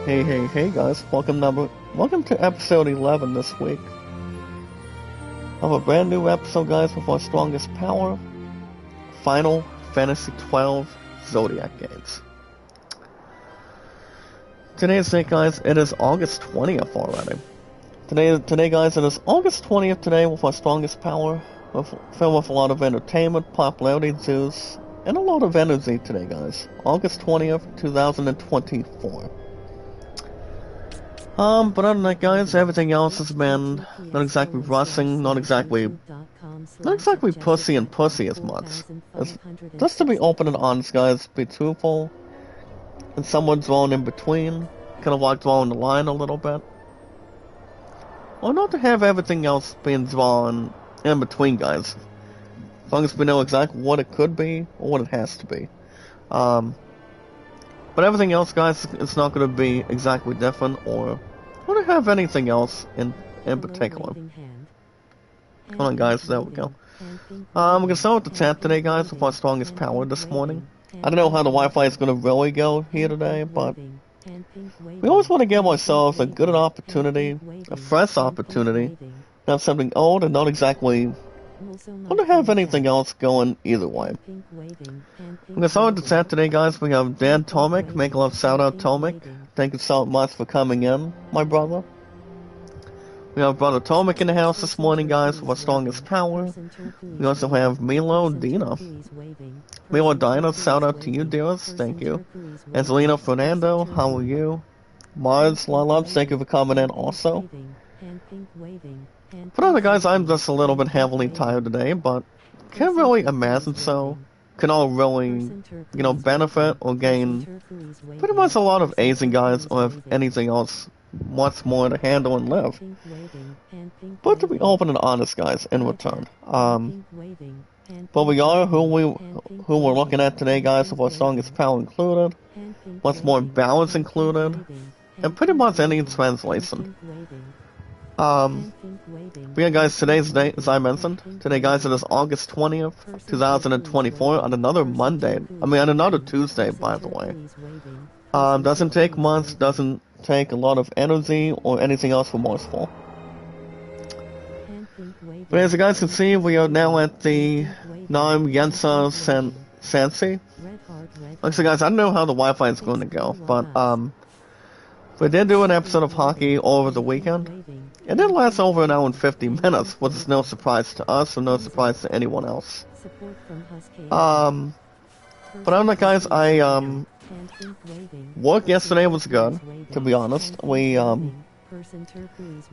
Hey guys, welcome to episode 11 this week of a brand new episode, guys, with our strongest power, Final Fantasy 12 Zodiac games. Today's date, guys, it is August 20th already. Today, guys, it is August 20th today with our strongest power, filled with a lot of entertainment, popularity, news, and a lot of energy today, guys. August 20th, 2024. But other than that, guys, everything else has been not exactly rushing, not exactly pussy and pussy as much. Just to be open and honest, guys, be truthful, and somewhat drawn in between, kind of like drawing the line a little bit. Or not to have everything else being drawn in between, guys. As long as we know exactly what it could be, or what it has to be. But everything else, guys, it's not going to be exactly different, or don't have anything else in particular. Hold on, guys, there we go. We're going to start with the chat today, guys, with our strongest power this morning. I don't know how the Wi-Fi is going to really go here today, but we always want to give ourselves a good opportunity, a fresh opportunity, to have something old and not exactly want to have anything else going either way. I'm gonna start with the chat today, guys. We have Dan Tomic. Make a love shout out, Tomic. Thank you so much for coming in, my brother. We have brother Tomic in the house this morning, guys, with our strongest power. We also have Milo Dina. Milo Dina, shout out to you, dearest. Thank you. Angelina Fernando, how are you? Mars Lalab, thank you for coming in also. But other guys, I'm just a little bit heavily tired today, but can't really imagine so. Can all really, benefit or gain pretty much a lot of Asian guys, or if anything else, much more to handle and live. But to be open and honest, guys, in return. But we are who we're looking at today, guys, with our strongest power included, much more balance included, and pretty much any translation. But yeah, guys, today's date, as I mentioned, today, guys, it is August 20th, 2024, on another Monday, on another Tuesday, by the way. Doesn't take much, doesn't take a lot of energy or anything else remorseful. But as you guys can see, we are now at the Nam Yensa Sansi. Like I said, guys, I don't know how the Wi-Fi is going to go, but, we did do an episode of hockey over the weekend. It did last over an hour and 50 minutes, which is no surprise to us or no surprise to anyone else. But other than guys, work yesterday was good, to be honest. Everything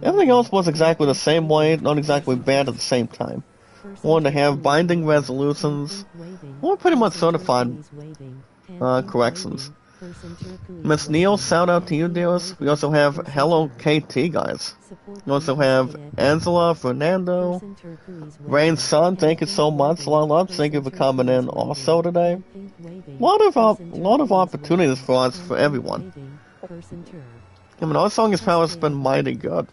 else was exactly the same way, not exactly bad at the same time. Wanted to have binding resolutions, or pretty much certified corrections. Miss Neil, shout out to you, dearest. We also have Hello KT, guys. We also have Angela, Fernando, Rain's son, thank you so much. Love, thank you for coming in also today. A lot of opportunities for us, for everyone. Our strongest power has been mighty good.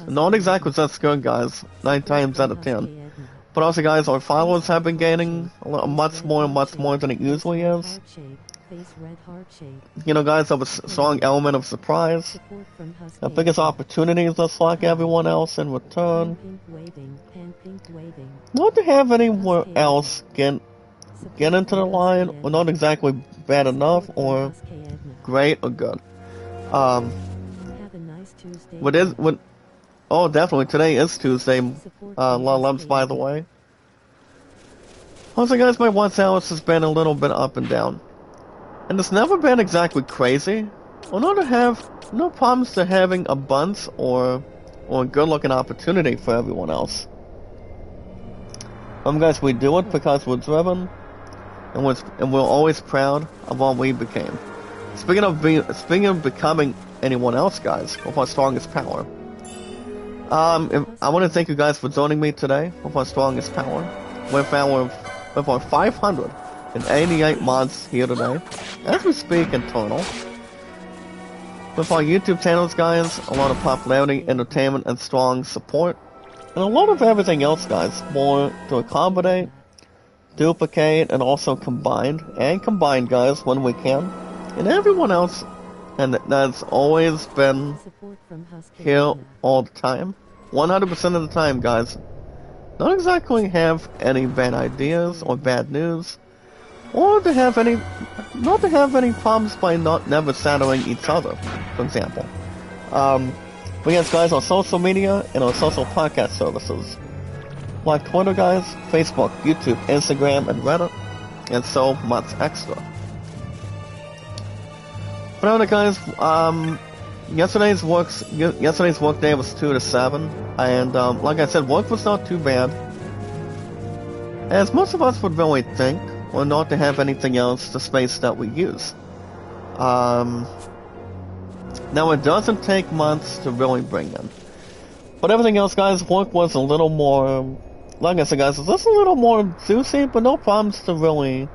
Not exactly just good, guys. 9 times out of 10. But also, guys, our followers have been gaining much more than it usually is. Guys, have a strong element of surprise. The biggest opportunities, just like everyone else, in return. Not to have anyone else get into the line, or not exactly bad enough, or great or good. Oh, definitely, today is Tuesday. Lumps, by the way. Also, guys, my watch hours has been a little bit up and down. And it's never been exactly crazy, or not to have no problems to having a bunch or a good-looking opportunity for everyone else. Guys, we do it because we're driven, and we're always proud of what we became. Speaking of becoming anyone else, guys, with our strongest power. I want to thank you guys for joining me today with our strongest power, with our 588 mods here today, as we speak in total. With our YouTube channels, guys, a lot of popularity, entertainment, and strong support, and a lot of everything else, guys, more to accommodate, duplicate, and also combine, guys, when we can, and everyone else and that's always been here all the time. 100% of the time, guys. Don't exactly have any bad ideas or bad news, or to have any, not to have any problems by never shadowing each other, for example. We have guys on social media and on social podcast services, like Twitter, guys, Facebook, YouTube, Instagram, and Reddit, and so much extra. But anyway, guys, yesterday's work day was 2 to 7, and like I said, work was not too bad. As most of us would really think, or not to have anything else the space that we use. Now it doesn't take months to really bring in. But everything else, guys, work was a little more, like I said, guys, it's just a little more juicy, but no problems to really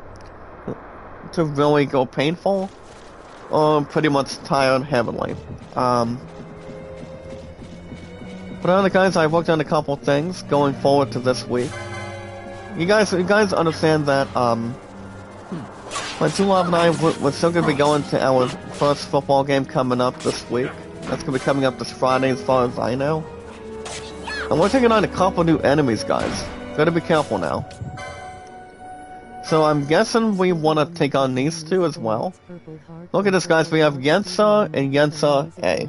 go painful. Or pretty much tired heavily. But other guys, I worked on a couple things going forward to this week. You guys understand that, my two love and I, we're still going to be going to our first football game coming up this week. That's going to be coming up this Friday as far as I know. And we're taking on a couple new enemies, guys. Gotta be careful now. So I'm guessing we want to take on these two as well. Look at this, guys. We have Yensa and Yensa A.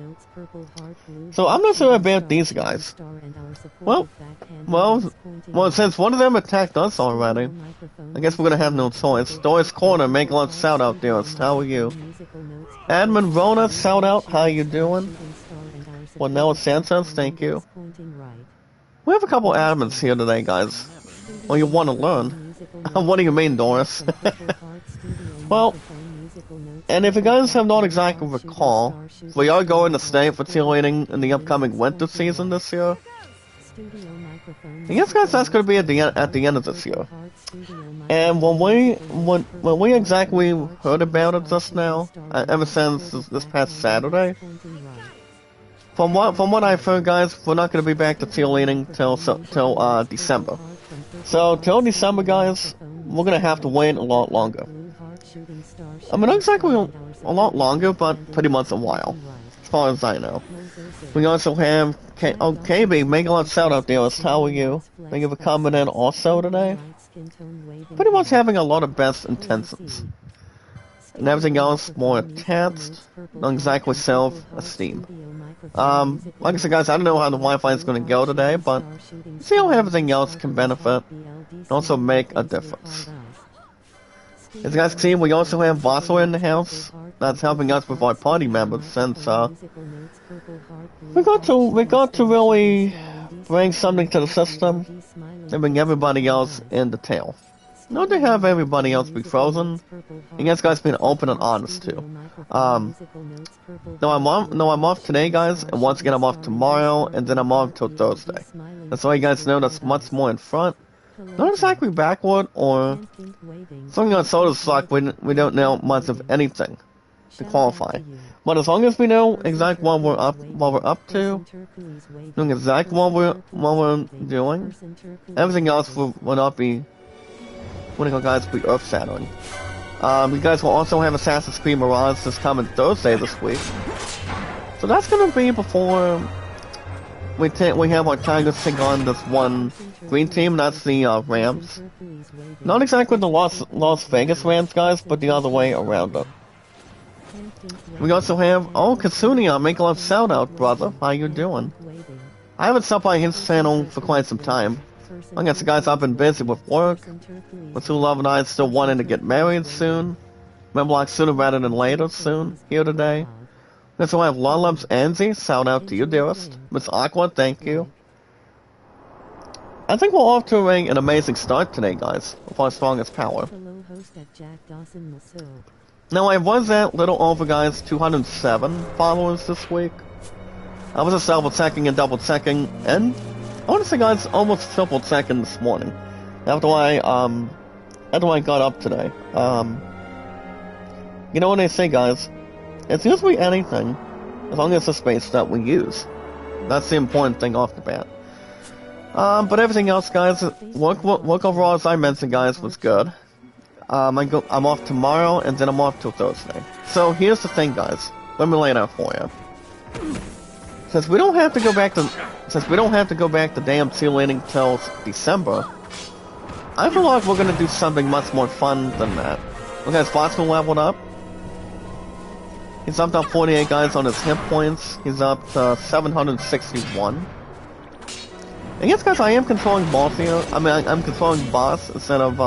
So I'm not sure about these guys. Well, since one of them attacked us already, I guess we're gonna have no choice. Doris Corner, make a lot shout out, dearest. How are you? Admin Rona, shout out. How you doing? Well, now it's Sanchez, thank you. We have a couple admins here today, guys. Well, you want to learn. What do you mean, Doris? Well, and if you guys have not exactly recall, we are going to stay for cheerleading in the upcoming winter season this year. I guess, guys, that's going to be at the end of this year. And when we exactly heard about it just now, ever since this past Saturday, from what I've heard, guys, we're not going to be back to cheerleading till December. So till December, guys, we're going to have to wait a lot longer. I mean, not exactly a lot longer, but pretty much a while, as far as I know. We also have KB, make a lot of shout out, dearest. How are you? Thank you for coming in also today. Pretty much having a lot of best intentions. And everything else more attached, not exactly self-esteem. Like I said, guys, I don't know how the Wi-Fi is going to go today, but see how everything else can benefit and also make a difference. As you guys can see, we also have Vossler in the house. That's helping us with our party members since we got to really bring something to the system and bring everybody else in the tail. Not to have everybody else be frozen. And yes, guys, being open and honest too. No, I'm off today, guys, and once again I'm off tomorrow, and then I'm off till Thursday. That's why you guys know that's much more in front. Not exactly backward or something on Soda's Slack. We don't know much of anything to qualify. But as long as we know exactly what we're up to, knowing exactly what we're doing, everything else will not be. What do you guys be earth-shattering? You guys will also have Assassin's Creed Mirage this coming Thursday this week. So that's gonna be before we have our Tigers take on this one green team. That's the Rams. Not exactly the Las Vegas Rams, guys, but the other way around it. We also have Katsunia, make a lot of shout out, brother. How you doing? I haven't stopped by his channel for quite some time. I guess, guys, I've been busy with work. With Two Love and I still wanting to get married soon. Remember, like, sooner rather than later soon, here today. So I have Lolubs Anzi, shout out to you, dearest. Miss Aqua, thank you. I think we're off to an amazing start today, guys, with our strongest power. Now, I was at little over, guys, 207 followers this week. I was just double-checking and double-checking, and I want to say, guys, almost triple-checking this morning. After I got up today. You know what they say, guys? It's usually anything, as long as it's the space that we use. That's the important thing off the bat. But everything else, guys, work overall, as I mentioned, guys, was good. I'm off tomorrow, and then I'm off till Thursday. So here's the thing, guys. let me lay it out for you. Since we don't have to go back to damn sea landing till December, I feel like we're gonna do something much more fun than that. Okay, his Foxman leveled up. He's up to 48 guys on his hit points. He's up to 761. And yes, guys, I am controlling boss here. I mean, I'm controlling boss instead of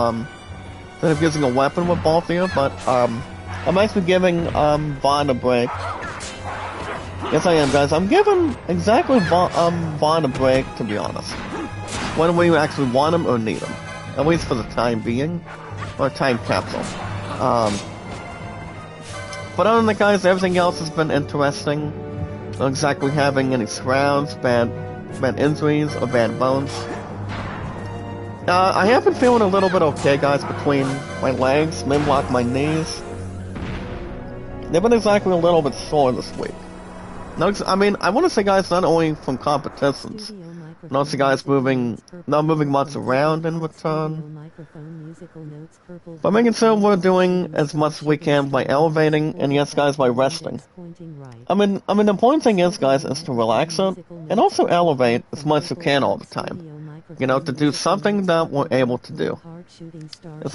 using a weapon with boss here, but I'm actually giving Vaughn a break. Yes, I am, guys. I'm giving exactly Vaughn a break, to be honest. When we actually want him or need him. At least for the time being. Or time capsule. But other than that, guys, everything else has been interesting. Not exactly having any shrouds, bad injuries, or bad bones. I have been feeling a little bit okay, guys, between my legs, maybe like my knees. They've been exactly a little bit sore this week. I mean, I want to say, guys, not only from competitions, but also, guys, not moving much around in return, but making sure we're doing as much as we can by elevating, and yes, guys, by resting. I mean, the important thing is, guys, is to relax it, and also elevate as much as you can all the time. You know, to do something that we're able to do. It's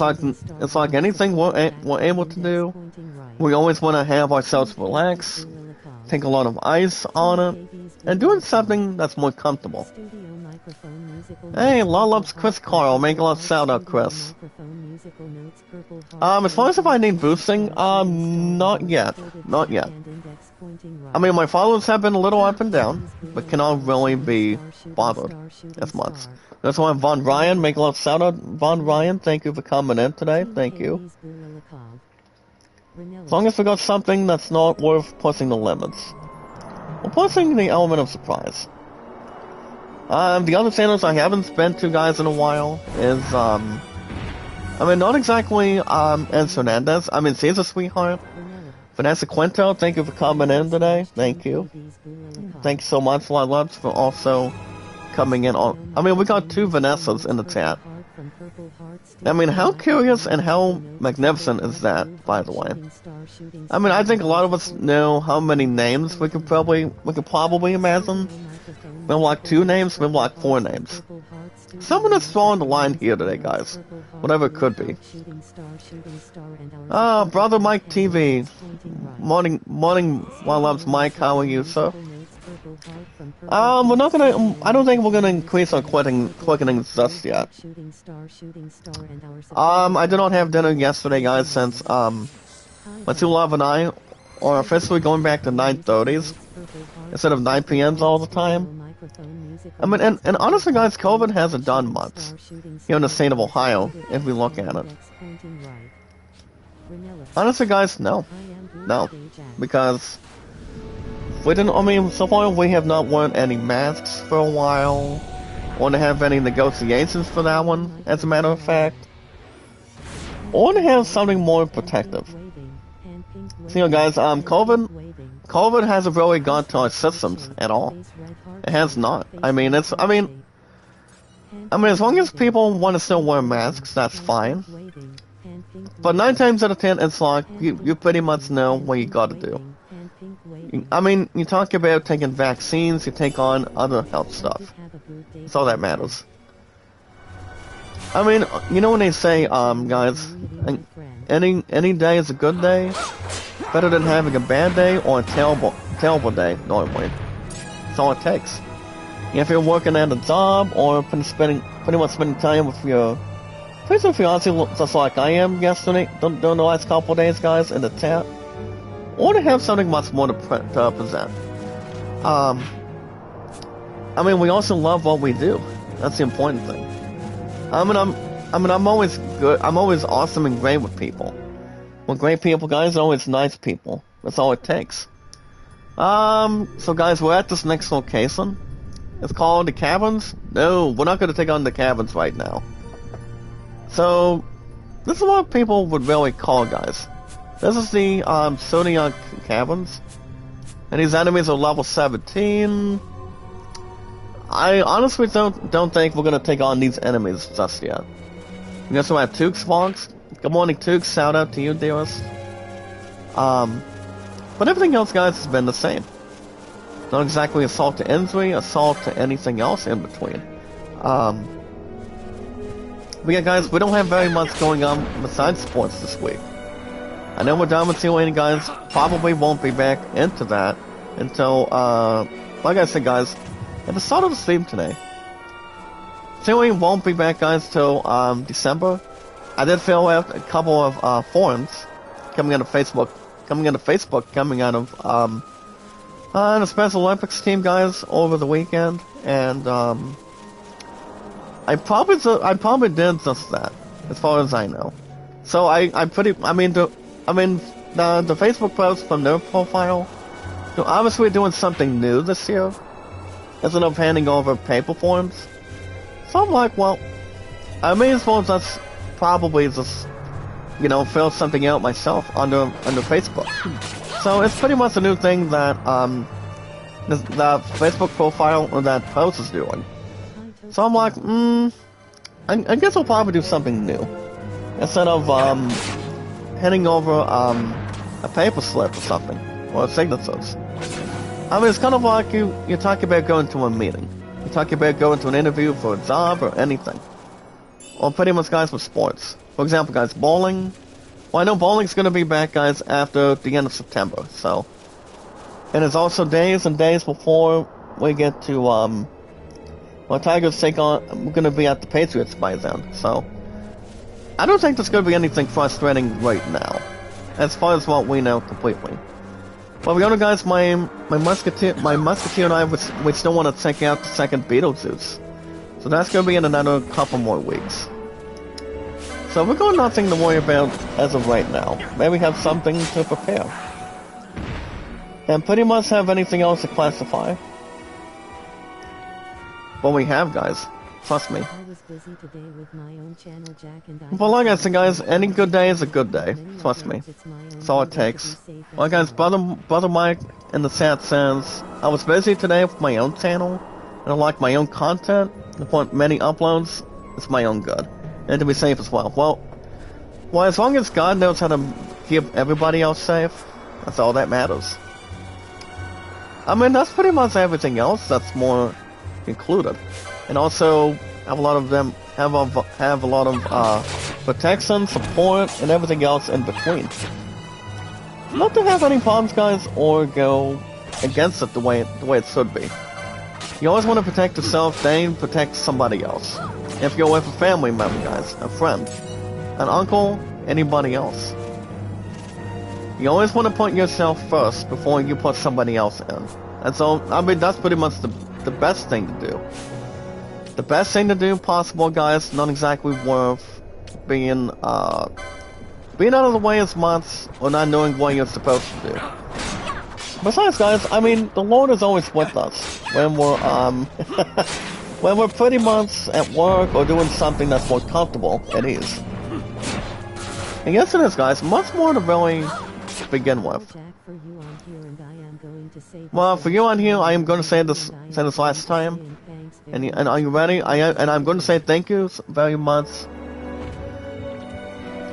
like anything we're able to do. We always want to have ourselves relax, take a lot of ice on it, and doing something that's more comfortable. Hey, Lollups, Chris Carl, make a lot of shout out, Chris. As far as if I need boosting, not yet. Not yet. I mean, my followers have been a little up and down, but cannot really be bothered as much. That's why Von Ryan, make a lot of shout out, Von Ryan, thank you for coming in today, thank you. As long as we got something that's not worth pushing the limits. We're pushing the element of surprise. The other channels I haven't been to, guys, in a while is, I mean, not exactly, Enzo Hernandez. I mean, she's a sweetheart. Vanessa Quinto, thank you for coming in today. Thank you. Thanks so much, Lollups, for also coming in on. I mean, we got 2 Vanessas in the chat. I mean, how curious and how magnificent is that, by the way? I mean, I think a lot of us know how many names we could probably imagine. Maybe like 2 names, maybe like 4 names. Someone is drawing the line here today, guys. Whatever it could be. Brother Mike TV. Morning, Lollups, Mike, how are you, sir? We're not gonna, I don't think we're gonna increase our quickening just yet. I did not have dinner yesterday, guys, since, my 2 love and I are officially going back to 9:30s instead of 9 p.m.s all the time. I mean, and honestly, guys, COVID hasn't done much here in the state of Ohio, if we look at it. Honestly, guys, no. Because we didn't, I mean, so far we have not worn any masks for a while, or to have any negotiations for that one, as a matter of fact. Or to have something more protective. So, you know, guys, COVID hasn't really gone to our systems at all. It has not. I mean, as long as people want to still wear masks, that's fine. But 9 times out of 10, it's like, you pretty much know what you gotta do. I mean, you talk about taking vaccines, you take on other health stuff. That's all that matters. I mean, you know when they say, guys, any day is a good day, better than having a bad day or a terrible day, normally. That's all it takes. If you're working at a job or pretty much spending time with your fiance, just like I am yesterday, during the last couple of days, guys, in the chat, or to have something much more to present. I mean, we also love what we do. That's the important thing. I'm always good. I'm always awesome and great with people. Well, great people, guys, are always nice people. That's all it takes. So guys, we're at this next location. It's called the Caverns. No, we're not going to take on the Caverns right now. So, this is what people would really call, guys. This is the Zodiac Caverns. And these enemies are level 17. I honestly don't think we're going to take on these enemies just yet. We also have Tukes Vlogs. Good morning, Tukes. Shout out to you, dearest. But everything else, guys, has been the same. Not exactly assault to injury, assault to anything else in between. But yeah, guys, we don't have very much going on besides sports this week. I know we're done with Zodiac, guys. Probably won't be back into that until, like I said, guys, at the start of the stream today. Zodiac won't be back, guys, till December. I did fill out a couple of forums coming out of Facebook, coming out of the Special Olympics team, guys, over the weekend, and I probably did just that, as far as I know. So the Facebook post from their profile, so obviously we're doing something new this year, instead of handing over paper forms. So I'm like, well, I may as well just probably just, you know, fill something out myself under Facebook. So it's pretty much a new thing that the Facebook profile or that post is doing. So I'm like, I guess I'll probably do something new instead of handing over a paper slip or something or signatures. I mean, it's kind of like you talk about going to a meeting. You talk about going to an interview for a job or anything. Or pretty much, guys, with sports. For example, guys, bowling. Well, I know bowling's going to be back, guys, after the end of September, so. And it's also days and days before we get to, well, Tigers take on, we're going to be at the Patriots by then, so. I don't think there's going to be anything frustrating right now, as far as what we know completely. But the other guys, my Musketeer and I, we still want to check out the second Beetlejuice. So that's going to be in another couple more weeks. So we've got nothing to worry about as of right now. Maybe have something to prepare. And pretty much have anything else to classify. But we have, guys. Trust me. But like I said, guys, any good day is a good day. Trust me. That's all it takes. Well, guys, Brother Mike in the chat says, I was busy today with my own channel. And I like my own content. I want many uploads. It's my own good. And to be safe as well. Well, as long as God knows how to keep everybody else safe, that's all that matters. I mean, that's pretty much everything else that's more included. And also, have a lot of them have a lot of protection, support, and everything else in between. Not to have any problems, guys, or go against it the way it should be. You always want to protect yourself, then protect somebody else. If you're with a family member, guys, a friend, an uncle, anybody else. You always want to put yourself first before you put somebody else in. And so, I mean, that's pretty much the best thing to do. The best thing to do possible, guys, not exactly worth being out of the way as much or not knowing what you're supposed to do. Besides, guys, I mean, the Lord is always with us when we're, when we're pretty much at work or doing something that's more comfortable at ease. And yes, it is, guys, much more to really begin with. Well, for you on here, I am going to say this last time. And are you ready? I'm going to say thank you very much.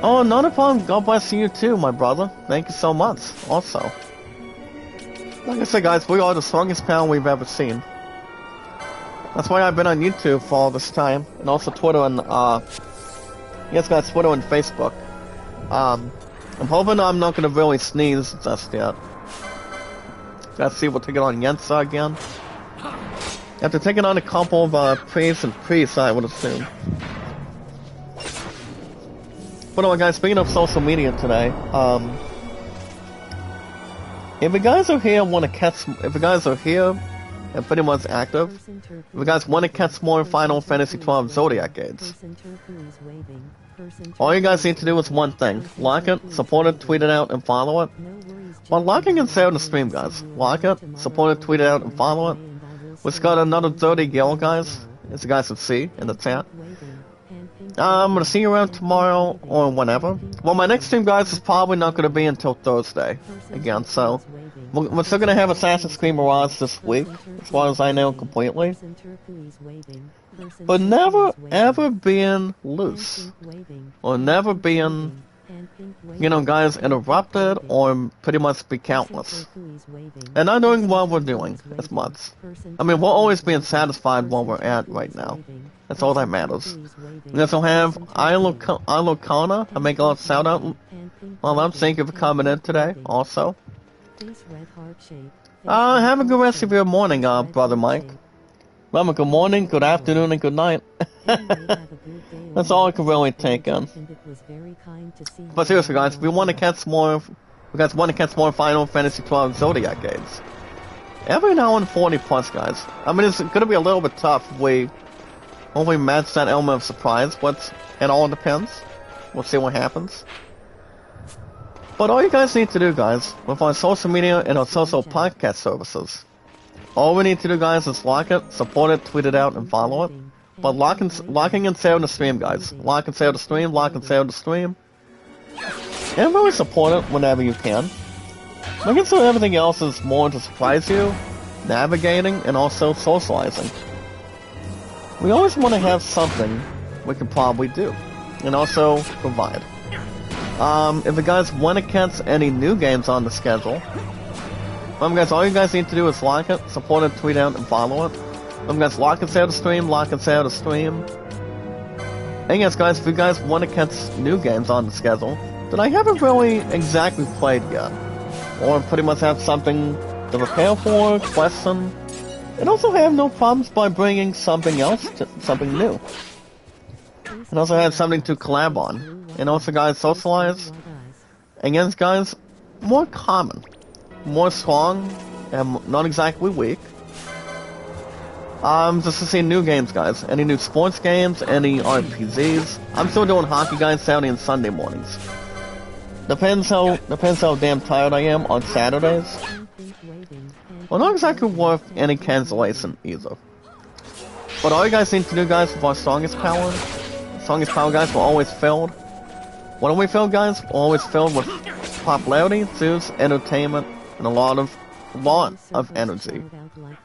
Oh, not a problem. God bless you too, my brother. Thank you so much, also. Like I said, guys, we are the strongest panel we've ever seen. That's why I've been on YouTube for all this time, and also Twitter and, yes, guys, Twitter and Facebook. I'm hoping I'm not gonna really sneeze just yet. Let's see, we'll take it on Yensa again. After taking on a couple of, priests, I would assume. But anyway, guys, speaking of social media today, if you guys are here and pretty much active, if you guys want to catch more Final Fantasy XII Zodiac aids, all you guys need to do is one thing: like it, support it, tweet it out, and follow it. Well, liking and sharing the stream, guys. Like it, support it, tweet it out, and follow it. We've got another 30 gil, guys, as you guys can see in the chat. I'm gonna see you around tomorrow or whenever. Well, my next stream, guys, is probably not gonna be until Thursday again, so we're still gonna have Assassin's Creed Mirage this week, as far as I know completely. But never ever being loose, or never being you know, guys, interrupted or pretty much be countless. And not doing what we're doing as much. I mean, we're always being satisfied where we're at right now. That's all that matters. We also have Ilokana. I make a lot of shout out. Well, I'm thank you for coming in today, also. Have a good rest of your morning, Brother Mike. Well, good morning, good afternoon, and good night. That's all I can really take in. But seriously, guys, we want to catch more. You guys want to catch more Final Fantasy 12 Zodiac games. Every now and 40 plus, guys. I mean, it's gonna be a little bit tough if we hopefully match that element of surprise, but it all depends. We'll see what happens. But all you guys need to do, guys, with our social media and our social podcast services, all we need to do, guys, is like it, support it, tweet it out, and follow it. But locking and save the stream, guys. Lock and save the stream, lock and save the stream. And really support it whenever you can. I guess everything else is more to surprise you, navigating, and also socializing. We always want to have something we can probably do, and also provide. If you guys want to catch any new games on the schedule, guys, all you guys need to do is like it, support it, tweet out, and follow it. Guys, lock and save the stream, lock and save the stream. And yes, guys, if you guys want to catch new games on the schedule that I haven't really exactly played yet, or pretty much have something to prepare for, question, and also have no problems by bringing something else, something new. And also have something to collab on. And also, guys, socialize. And yes, guys, more common, more strong, and not exactly weak. Just to see new games, guys. Any new sports games, any RPGs. I'm still doing hockey, guys, Saturday and Sunday mornings. Depends how damn tired I am on Saturdays. Well, not exactly worth any cancellation either. But all you guys need to do, guys, with our strongest power, guys, we're always filled. What are we filled, guys? We're always filled with popularity, juice, entertainment, and a lot of energy.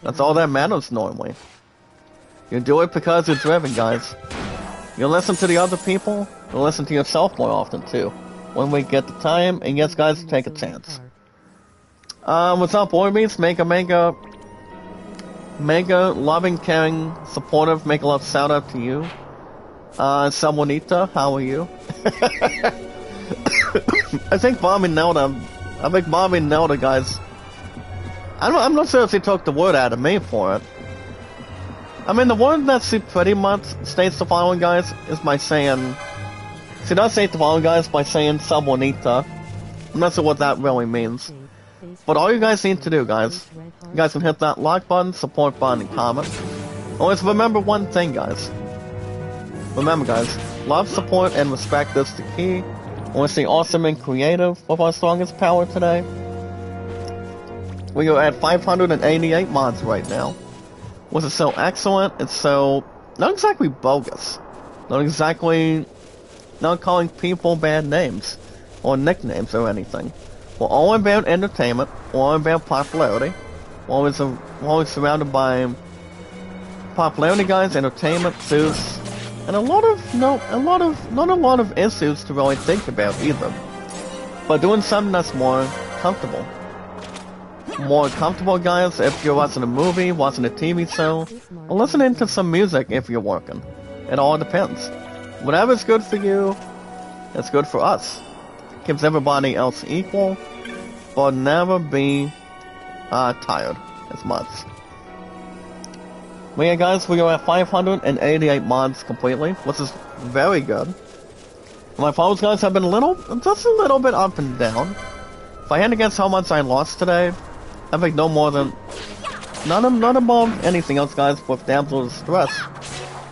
That's all that matters normally. You do it because you're driven, guys. You listen to the other people, you listen to yourself more often too. When we get the time, and yes, guys, take a chance. What's up, Orbeez? Mega loving, caring, supportive, make a love shout out to you. Samonita, how are you? I think Bobby Nelda, guys. I'm not sure if she took the word out of me for it. I mean, the word that she pretty much states the following, guys, is by saying... She does state the following, guys, by saying Sabonita. I'm not sure what that really means. But all you guys need to do, guys, you guys can hit that like button, support button, and comment. Always remember one thing, guys. Remember, guys, love, support, and respect is the key. I want to stay awesome and creative with our strongest power today. We are at 588 mods right now. Which is so excellent, it's so... not exactly bogus. Not calling people bad names. Or nicknames or anything. We're all about entertainment. We're all about popularity. We're always surrounded by popularity, guys, entertainment, suits, and not a lot of issues to really think about either. But doing something that's more comfortable. More comfortable, guys, if you're watching a movie, watching a TV show, or listening to some music if you're working. It all depends. Whatever's good for you, it's good for us. Keeps everybody else equal, but never be tired as much. But yeah, guys, we are at 588 mods completely, which is very good. My followers, guys, have been just a little bit up and down. If I had to guess how much I lost today, I think no more than... Not above anything else, guys, with damsel stress.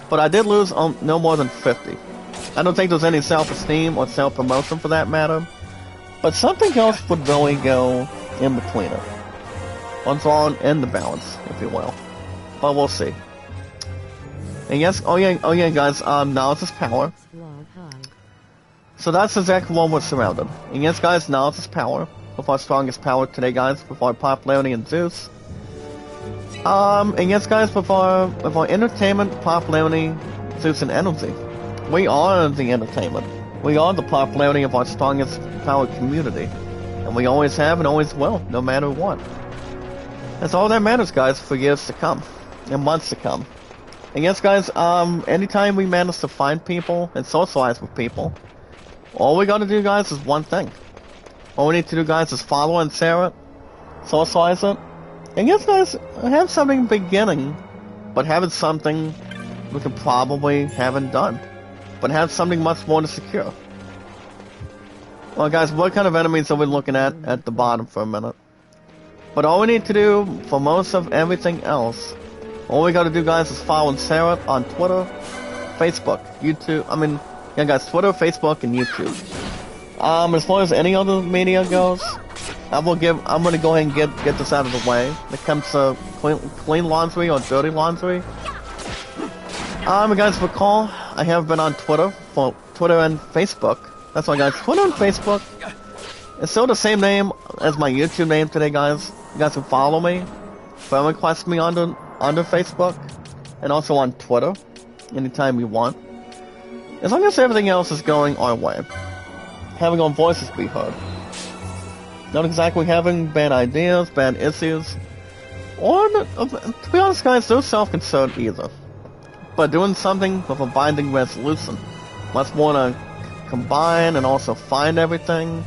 But I did lose no more than 50. I don't think there's any self-esteem or self-promotion for that matter. But something else would really go in between it. Once all in the balance, if you will. But we'll see. And yes, oh yeah, guys, knowledge is power. So that's exactly what we're surrounded. And yes, guys, knowledge is power. With our strongest power today, guys, with our popularity and Zeus. And yes, guys, with our entertainment, popularity, Zeus, and energy. We are the entertainment. We are the popularity of our strongest power community. And we always have and always will, no matter what. That's all that matters, guys, for years to come. And months to come. And yes, guys, anytime we manage to find people and socialize with people, all we gotta do, guys, is one thing. All we need to do, guys, is follow and share it, socialize it, and yes, guys, have something beginning, but having something we could probably haven't done, but have something much more to secure. Well, guys, what kind of enemies are we looking at the bottom for a minute? But all we need to do for most of everything else, all we gotta do, guys, is follow and share it on Twitter, Facebook, YouTube. Yeah, guys, Twitter, Facebook, and YouTube. As far as any other media goes, I'm gonna go ahead and get this out of the way. When it comes to clean laundry or dirty laundry. Guys, recall, I have been on Twitter and Facebook. That's why, guys, Twitter and Facebook. It's still the same name as my YouTube name today, guys. You guys can follow me, friend request me under Facebook, and also on Twitter, anytime you want. As long as everything else is going our way. Having our voices be heard. Not exactly having bad ideas, bad issues, or, to be honest, guys, no self-concern either. But doing something with a binding resolution. Much more to combine and also find everything.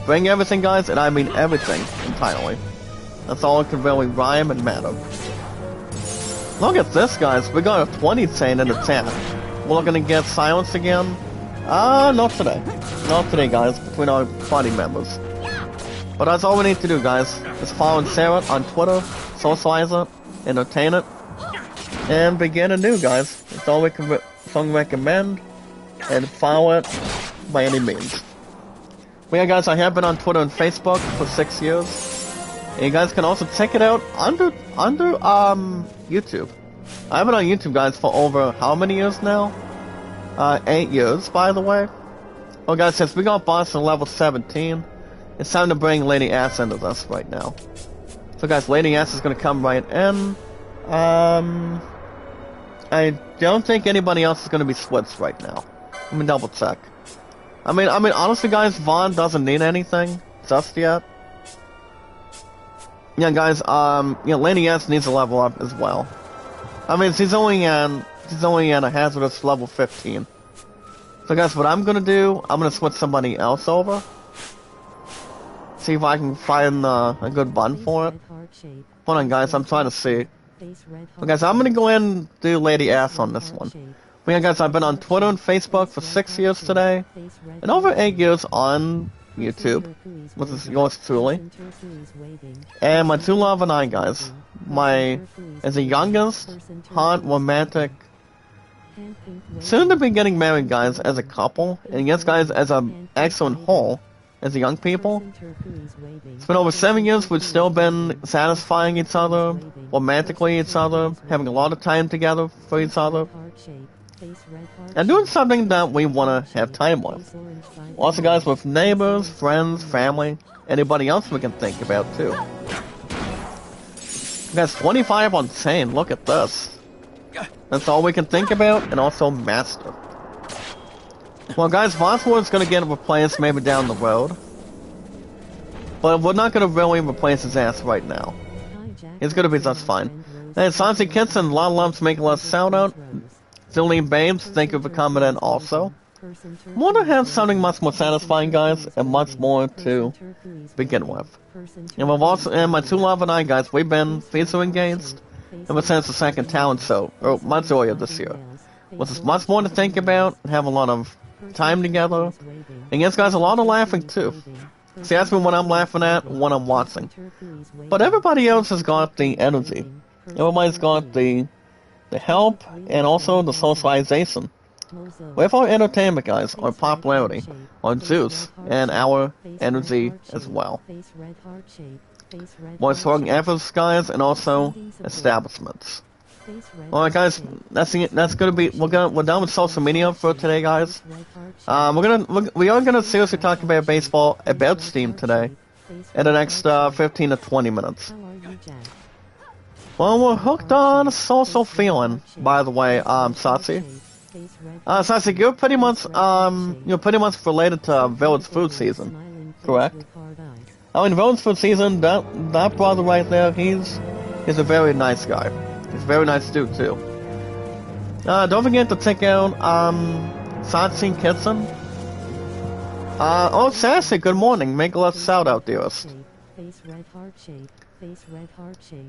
Bring everything, guys, and I mean everything entirely. That's all it can really rhyme and matter. Look at this, guys. We got a 20 chain in the chat. We're gonna get silence again. Not today. Not today, guys, between our party members. But that's all we need to do, guys. Is follow and share it on Twitter, socialize it, entertain it, and begin anew, guys. It's all we can recommend, and follow it by any means. But yeah, guys, I have been on Twitter and Facebook for 6 years. And you guys can also check it out under YouTube. I've been on YouTube, guys, for over how many years now? 8 years, by the way. Well, guys, since we got boss to level 17, it's time to bring Lady Ass into this right now. So, guys, Lady Ass is gonna come right in. I don't think anybody else is gonna be switched right now. Let me double check. I mean, honestly, guys, Vaughn doesn't need anything just yet. Yeah, guys, Lady S needs to level up as well. I mean, she's only at a hazardous level 15. So, guys, what I'm gonna do, I'm gonna switch somebody else over. See if I can find a good button for it. Hold on, guys, I'm trying to see. Well, guys, I'm gonna go ahead and do Lady Ass on this one. Well, yeah, guys, I've been on Twitter and Facebook for 6 years today, and over 8 years on YouTube, which is yours truly. And my true love and I, guys, as the youngest, hot, romantic, soon to be getting married, guys, as a couple, and yes, guys, as an excellent whole, as a young people. It's been over 7 years, we've still been satisfying each other, romantically each other, having a lot of time together for each other, and doing something that we want to have time with. Also, guys, with neighbors, friends, family, anybody else we can think about, too. Guys, 25 on chain, look at this. That's all we can think about, and also master. Well, guys, Vosworth's gonna get replaced maybe down the road. But we're not gonna really replace his ass right now. He's gonna be just fine. And Sansi Kits and Lot Lumps making us shout out. Zillion Babes, thank you for coming in also. Want to have something much more satisfying, guys, and much more to begin with. And we've also, and my two love and I, guys, we've been feature engaged ever since the second talent show, or much earlier this year. With much more to think about, and have a lot of time together. And yes, guys, a lot of laughing too. See, that's what I'm laughing at, what I'm watching. But everybody else has got the energy. Everybody's got the help, and also the socialization. With our entertainment, guys, our popularity, our juice, and our energy as well. More strong efforts, guys, and also establishments. Alright, guys, that's gonna be, we're done with social media for today, guys. We are gonna seriously talk about baseball, about Steam today, in the next 15 to 20 minutes. Well, we're hooked on a social feeling, by the way, Satsi. Sassy, you're pretty much related to Village Food Season, correct? Oh, in Village Food Season, that brother right there, he's a very nice guy. He's a very nice dude too. Don't forget to check out Sassy Kitchen. Oh, Sassy, good morning. Make a left shout out, dearest.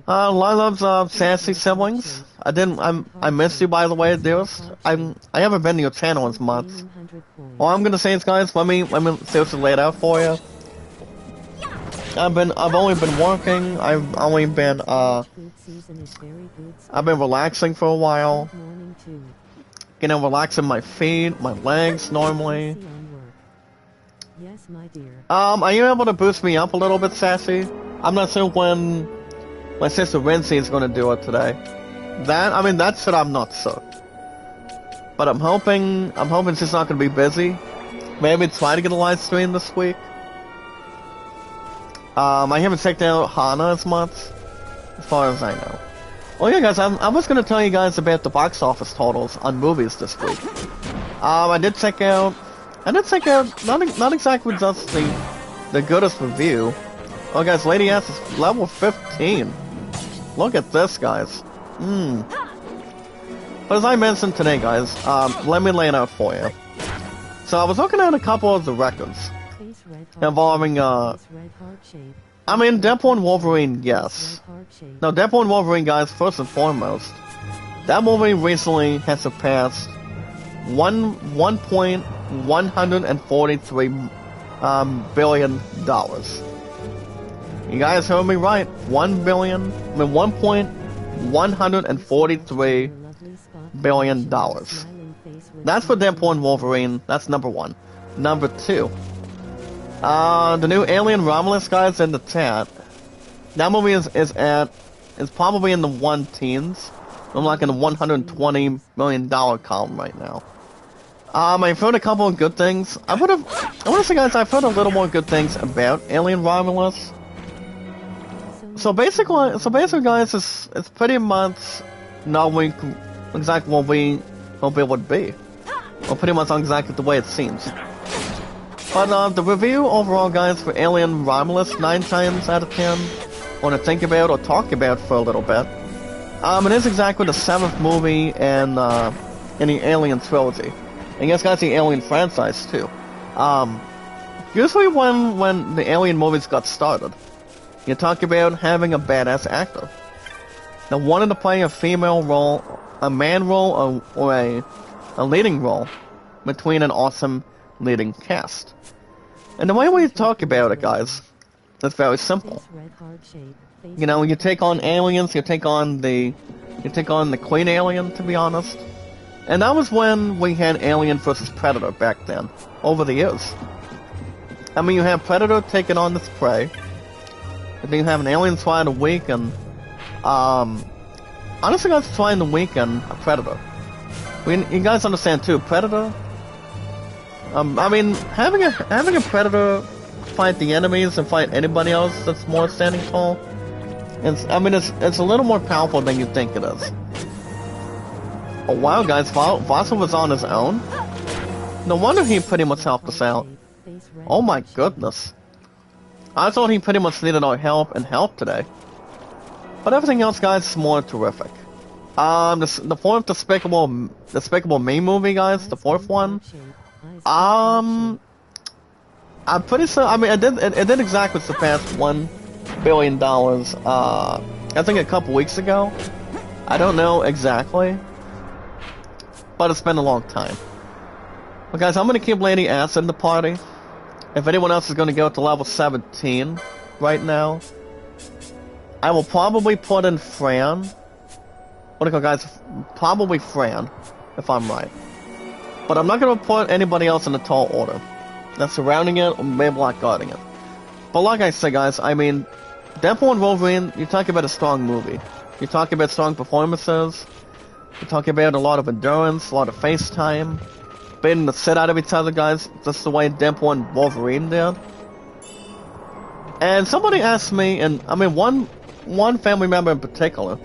Lila's Sassy siblings. I missed you, by the way, dearest. I haven't been to your channel in months. All I'm gonna say is, guys, let me seriously lay it out for you. I've only been working. I've been relaxing for a while. You know, relaxing my feet, my legs normally. Are you able to boost me up a little bit, Sassy? I'm not sure when my sister Rincey is gonna do it today. That shit I'm not sure. But I'm hoping she's not gonna be busy. Maybe try to get a live stream this week. I haven't checked out Hana as much, as far as I know. Oh yeah, guys, I was gonna tell you guys about the box office totals on movies this week. I did check out not exactly just the goodest review. Oh guys, Lady S is level 15. Look at this, guys. But as I mentioned today, guys, let me lay it out for you. So I was looking at a couple of the records involving, Deadpool and Wolverine, yes. Now, Deadpool and Wolverine, guys, first and foremost, that movie recently has surpassed $1.143 billion. You guys heard me right. $1.143 billion. That's for Deadpool and Wolverine. That's number one. Number two, the new Alien Romulus, guys, in the chat. That movie is probably in the one teens. I'm like in the $120 million column right now. I've heard a couple of good things. I want to say, guys, I've heard a little more good things about Alien Romulus. So basically, guys, it's pretty much knowing exactly what we hope it would be. Or pretty much exactly the way it seems. But the review overall, guys, for Alien Romulus, 9 times out of 10, want to think about or talk about for a little bit. It is exactly the 7th movie in the Alien trilogy. And yes, guys, the Alien franchise too. Usually when the Alien movies got started, you talk about having a badass actor. Now, wanting to play a female role, a man role, or a leading role between an awesome leading cast. And the way we talk about it, guys, is very simple. You know, you take on aliens, you take on the Queen Alien, to be honest. And that was when we had Alien vs. Predator back then, over the years. I mean, you have Predator taking on this prey, and then you have an alien trying to weaken, honestly, guys, trying to weaken a Predator. You guys understand too, Predator, having a Predator fight the enemies and fight anybody else that's more standing tall, it's a little more powerful than you think it is. Oh wow, guys, Vasa was on his own? No wonder he pretty much helped us out. Oh my goodness. I thought he pretty much needed our help today. But everything else, guys, is more terrific. The fourth Despicable Me movie, guys, the fourth one. I'm pretty sure, it did exactly surpass $1 billion, I think a couple weeks ago. I don't know exactly. But it's been a long time. Well, guys, I'm gonna keep Lady S in the party. If anyone else is gonna go to level 17 right now, I will probably put in Fran. What do you call, guys? Probably Fran, if I'm right. But I'm not gonna put anybody else in the tall order. That's surrounding it, or maybe not guarding it. But like I said, guys, Deadpool and Wolverine, you talk about a strong movie. You talk about strong performances. You talk about a lot of endurance, a lot of face time, beating the shit out of each other, guys, just the way Deadpool and Wolverine did. And somebody asked me, and one family member in particular,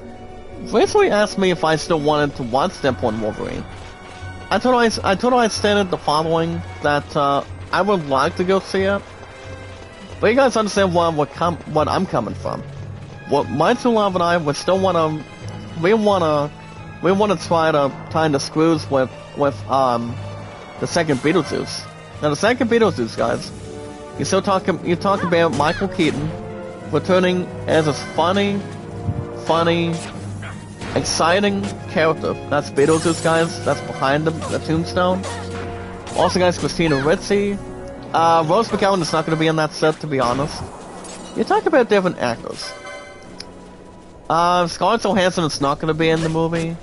recently asked me if I still wanted to watch Deadpool and Wolverine. I stated the following, that I would like to go see it, but you guys understand what I'm coming from. What my true love and I would still we wanna try to tie the screws with the second Beetlejuice. Now the second Beetlejuice, guys, you talk about Michael Keaton returning as this funny, exciting character. That's Beetlejuice, guys. That's behind the tombstone. Also, guys, Christina Ricci. Rose McGowan is not going to be in that set, to be honest. You talk about different actors. Scarlett Johansson is not going to be in the movie.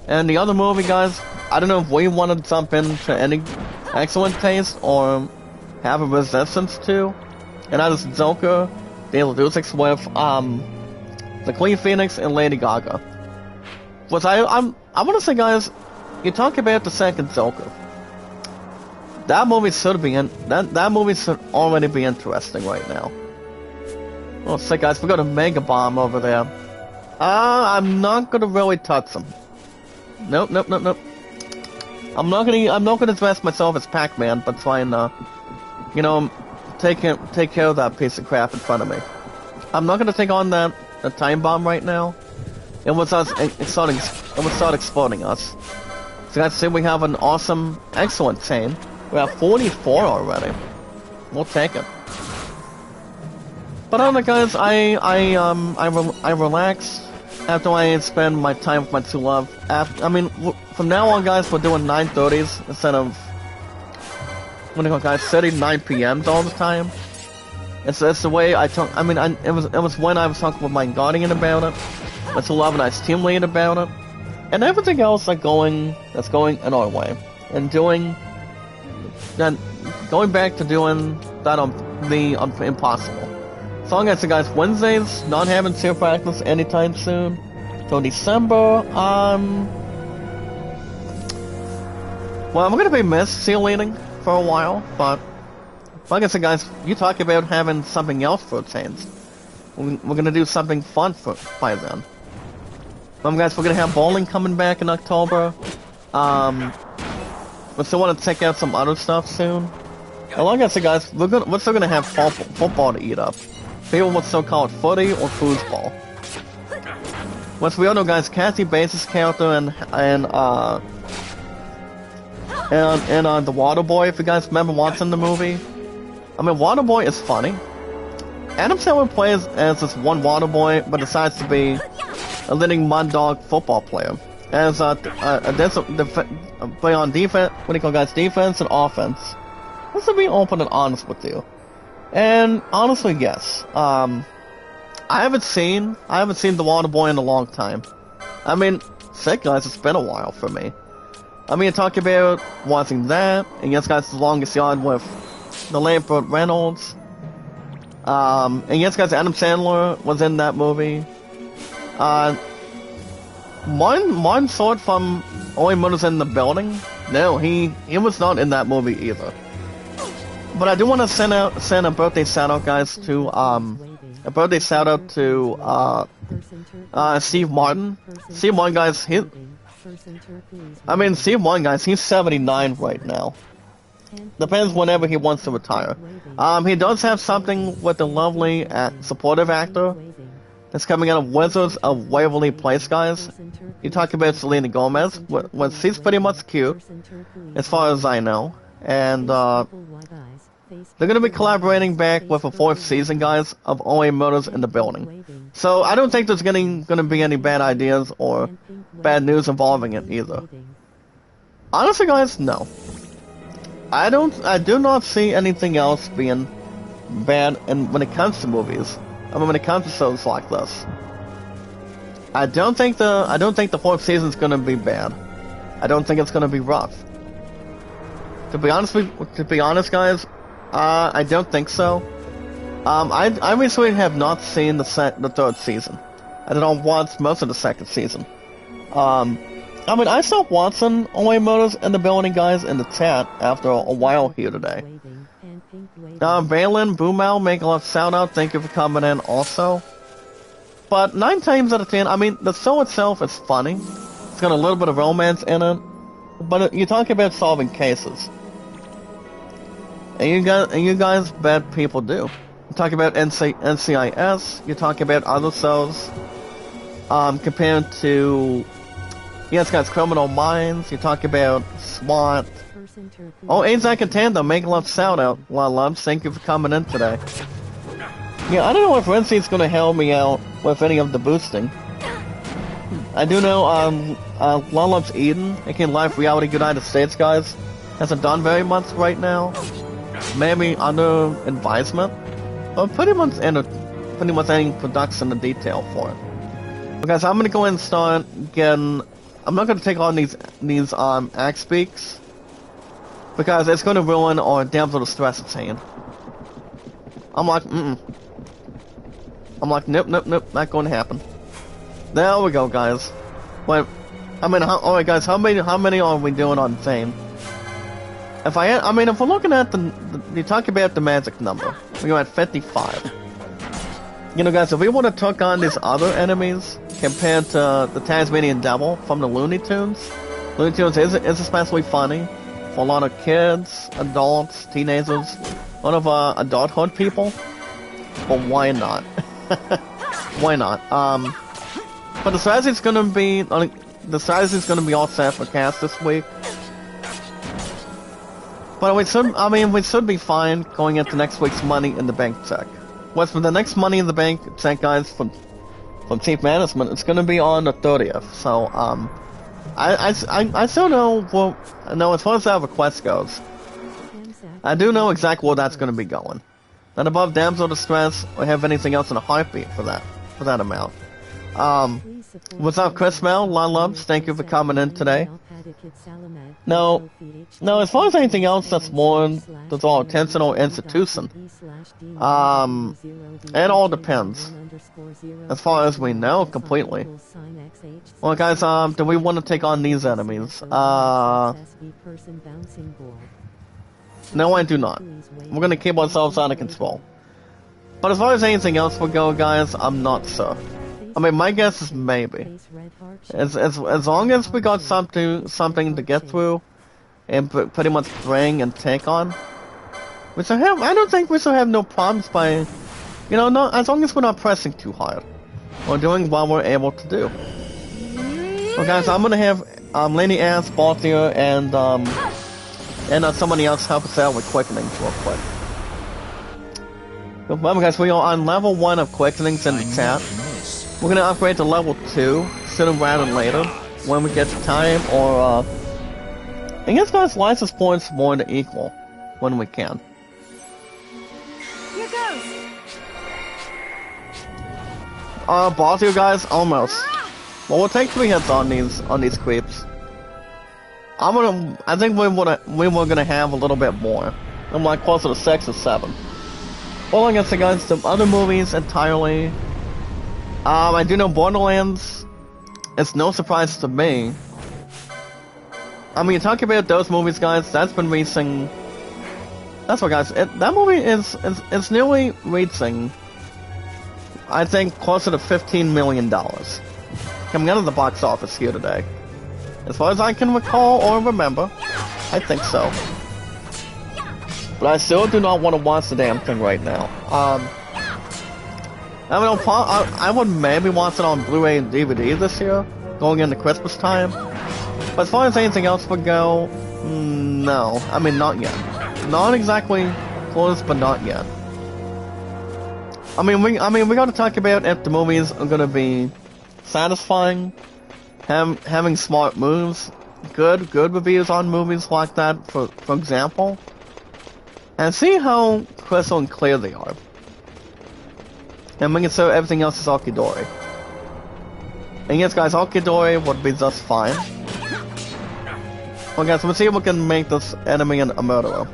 And the other movie, guys, I don't know if we want to jump into any excellent taste or have a resistance to. And that is Joker, Dale Dusix with the Queen Phoenix and Lady Gaga. Which I want to say, guys, you talk about the second Joker. That movie should already be interesting right now. Oh, sick, guys, we got a Mega Bomb over there. I'm not gonna really touch him. Nope. I'm not gonna dress myself as Pac-Man, but try and take care of that piece of crap in front of me. I'm not gonna take on the time bomb right now. It would start exploding us. So guys, see, we have an awesome, excellent chain. We have 44 already. We'll take it. But other guys, I relax after I spend my time with my true love. From now on, guys, we're doing 9:30s instead of 9 p.m.s all the time. It's the way I talk. It was when I was talking with my guardian about it. My true love and I's team lead about it, and everything else that's going in our way, and going back to doing that on the impossible. So I'm gonna say, guys, Wednesdays, not having cheer practice anytime soon. So December, well, I'm gonna be missed cheerleading for a while, but like I said, guys, you talk about having something else for a change. We're gonna do something fun by then. Guys, we're gonna have bowling coming back in October. We still want to check out some other stuff soon. And like I said, guys, we're still gonna have football to eat up. People would still call it footy or foosball. Once we all know, guys, Kathy Bates' character and the Waterboy, if you guys remember watching the movie. Waterboy is funny. Adam Sandler plays as this one Waterboy, but decides to be a leading Mud Dog football player. As play on defense, defense and offense. Let's be open and honest with you. And honestly, yes. I haven't seen the Waterboy in a long time. Sick, guys, it's been a while for me. Talk about watching that, and yes, guys, The Longest Yard with the late Burt Reynolds. And yes, guys, Adam Sandler was in that movie. Martin Short from Only Murders in the Building. No, he was not in that movie either. But I do want to send a birthday shout out, guys, to Steve Martin. Steve Martin, guys, Steve Martin, guys, he's 79 right now. Depends whenever he wants to retire. He does have something with the lovely supportive actor that's coming out of Wizards of Waverly Place, guys. You talk about Selena Gomez, she's pretty much cute, as far as I know. And they're going to be collaborating back with a 4th season, guys, of Only Murders in the Building. So I don't think there's going to be any bad ideas or bad news involving it either. Honestly, guys, no. I do not see anything else being bad when it comes to movies. When it comes to shows like this. I don't think the 4th season's going to be bad. I don't think it's going to be rough. To be honest, guys, I don't think so. I recently have not seen the 3rd season. I did not watch most of the 2nd season. I stopped watching Only Murders in the Building, guys, in the chat after a while here today. Valen, Boomow, make a lot of shout out, thank you for coming in also. But 9 times out of 10, the show itself is funny. It's got a little bit of romance in it. but you talk about solving cases. And you guys bad people do. You talk about NCIS, you talk about other cells, compared to, yes guys, Criminal Minds, you talk about SWAT. Oh, Azak and Tandem, make love shout out. Well, loves, thank you for coming in today. Yeah, I don't know if Renzi's gonna help me out with any of the boosting. I do know, Love's Eden, aka Live Reality United States, guys, hasn't done very much right now. Maybe under advisement, but pretty much any production and detail for it. But guys, I'm gonna go ahead and start getting. I'm not gonna take on these axe beaks because it's gonna ruin our damsel distress chain. I'm like, I'm like, nope, not gonna happen. There we go, guys. Wait, I mean, alright, guys, how many are we doing on Zane? If if we're looking at you talk about the magic number, we're at 55. You know, guys, if we would have took on these other enemies compared to the Tasmanian Devil from the Looney Tunes is especially funny for a lot of kids, adults, teenagers, a lot of adulthood people. But why not? Why not? But the strategy's gonna be all set for cast this week. But we should be fine going into next week's Money in the Bank check. What's for the next Money in the Bank check, guys, from Chief Management, it's gonna be on the 30th. So, I still know, well, no, as far as that request goes, I do know exactly where that's gonna be going. Not above Damsel Distress, or have anything else in a heartbeat for that amount. What's up, Chris Mel? Loves, thank you for coming in today. No, as far as anything else that's all attention or institution, it all depends. As far as we know, completely. Well, guys, do we want to take on these enemies? No, I do not. We're gonna keep ourselves under control. But as far as anything else will go, guys, I'm not sure. I mean, my guess is maybe. As long as we got something to get through, and pretty much bring and take on, I don't think we should have no problems by, as long as we're not pressing too hard. We're doing what we're able to do. Well, guys, I'm gonna have Lady Ass, Baltier, and somebody else help us out with quickenings real quick. Remember, guys, we are on level 1 of quickenings in the chat. We're gonna upgrade to level 2 sooner rather than later when we get the time, or I guess guys, license points more than equal when we can. Here goes. Boss you guys, almost. Well, we'll take 3 hits on these creeps. I think we were gonna have a little bit more. I'm like closer to 6 or 7. Well, I guess against the other movies entirely. I do know Borderlands. It's no surprise to me. I mean, you talk about those movies, guys. That's been reaching. That's what, guys. That movie is nearly reaching. I think closer to $15 million coming out of the box office here today. As far as I can recall or remember, I think so. But I still do not want to watch the damn thing right now. I would maybe watch it on Blu-ray and DVD this year, going into Christmas time. But as far as anything else would go, no. I mean, not yet. Not exactly close, but not yet. I mean, we gotta talk about if the movies are gonna be satisfying, having smart moves, good reviews on movies like that, for example, and see how crystal and clear they are. And we can say everything else is Okidori. And yes, guys, Okidori would be just fine. Well, guys, let's see if we can make this enemy a murderer.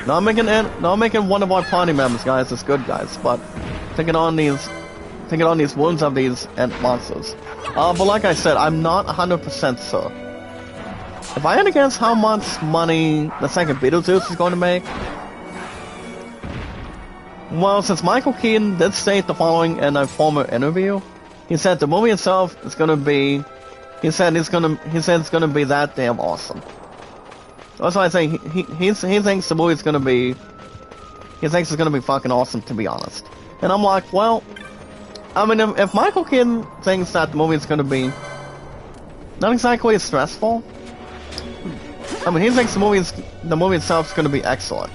Not making one of our party members, guys, is good, guys, but taking on these wounds of these monsters. But like I said, I'm not 100% sure. If I had to guess how much money the second Beetlejuice is going to make, well, since Michael Keaton did state the following in a former interview, he said the movie itself is going to be He said it's gonna be that damn awesome. That's why I say he thinks the movie's gonna be. He thinks it's gonna be fucking awesome, to be honest. And I'm like, well, I mean, if Michael Keaton thinks that the movie's gonna be not exactly stressful, I mean, he thinks the movie itself is gonna be excellent.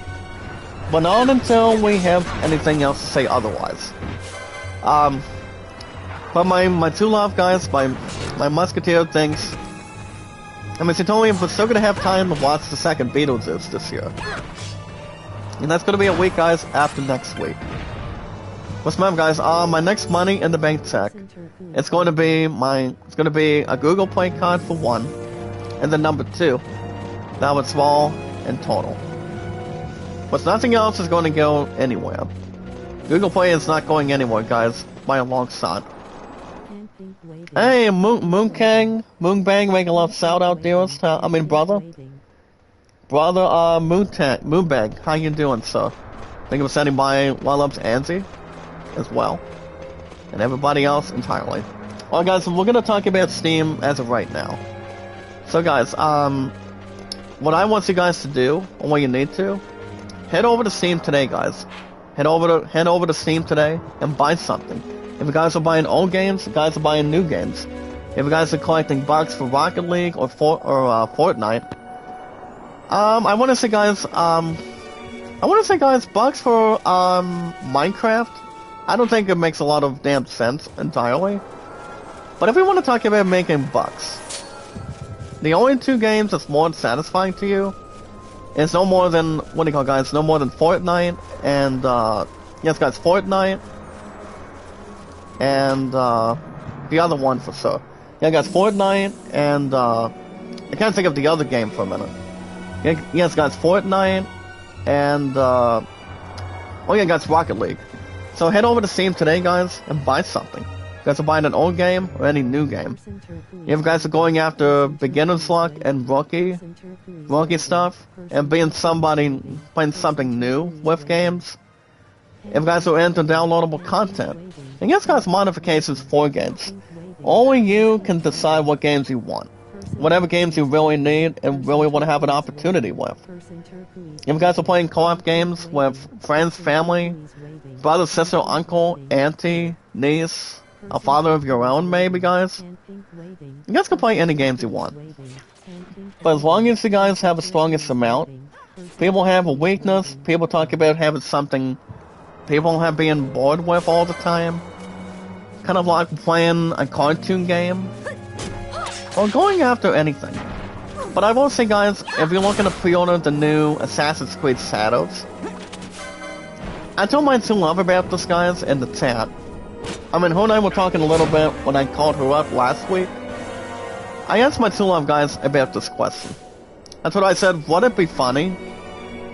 But not until we have anything else to say otherwise. But my two love guys, my Musketeer thinks. I mean, she told me we're still gonna have time to watch the second Beetlejuice this year. And that's gonna be a week, guys, after next week. What's remember, guys? My next Money in the Bank check. It's gonna be a Google Play card for 1, and then number 2. That was small and total. But nothing else is going to go anywhere. Google Play is not going anywhere, guys, by a long shot. Hey, Moonbang, make a lot of shout-out deals. Brother, Moonbang, how you doing, sir? Think of sending my well-ups Angie, as well, and everybody else entirely. Well, guys, we're gonna talk about Steam as of right now. So, guys, what I want you guys to do, or what you need to, head over to Steam today, guys. Head over to Steam today and buy something. If you guys are buying old games, you guys are buying new games. If you guys are collecting bucks for Rocket League or Fortnite, I want to say, guys, bucks for Minecraft. I don't think it makes a lot of damn sense entirely. But if we want to talk about making bucks, the only 2 games that's more satisfying to you is no more than, what do you call it, guys? No more than Fortnite and yes, guys, Fortnite and the other one for sure. Yeah, guys, Fortnite and I can't think of the other game for a minute. Yeah, yes, guys, Fortnite and oh yeah, guys, Rocket League. So head over to Steam today, guys, and buy something. You guys are buying an old game or any new game. If you guys are going after beginner's luck and rookie stuff, and playing something new with games. If you guys are into downloadable content, and yes, guys, modifications for games. Only you can decide what games you want. Whatever games you really need and really want to have an opportunity with. If you guys are playing co-op games with friends, family, brother, sister, uncle, auntie, niece, a father of your own, maybe, guys, you guys can play any games you want. But as long as you guys have the strongest amount, people have a weakness, people talk about having something people have being bored with all the time, kind of like playing a cartoon game, or going after anything. But I will say, guys, if you're looking to pre-order the new Assassin's Creed Shadows, I told my 2 love about this, guys, in the chat. I mean, her and I were talking a little bit when I called her up last week. I asked my 2 love guys about this question. That's what I said, would it be funny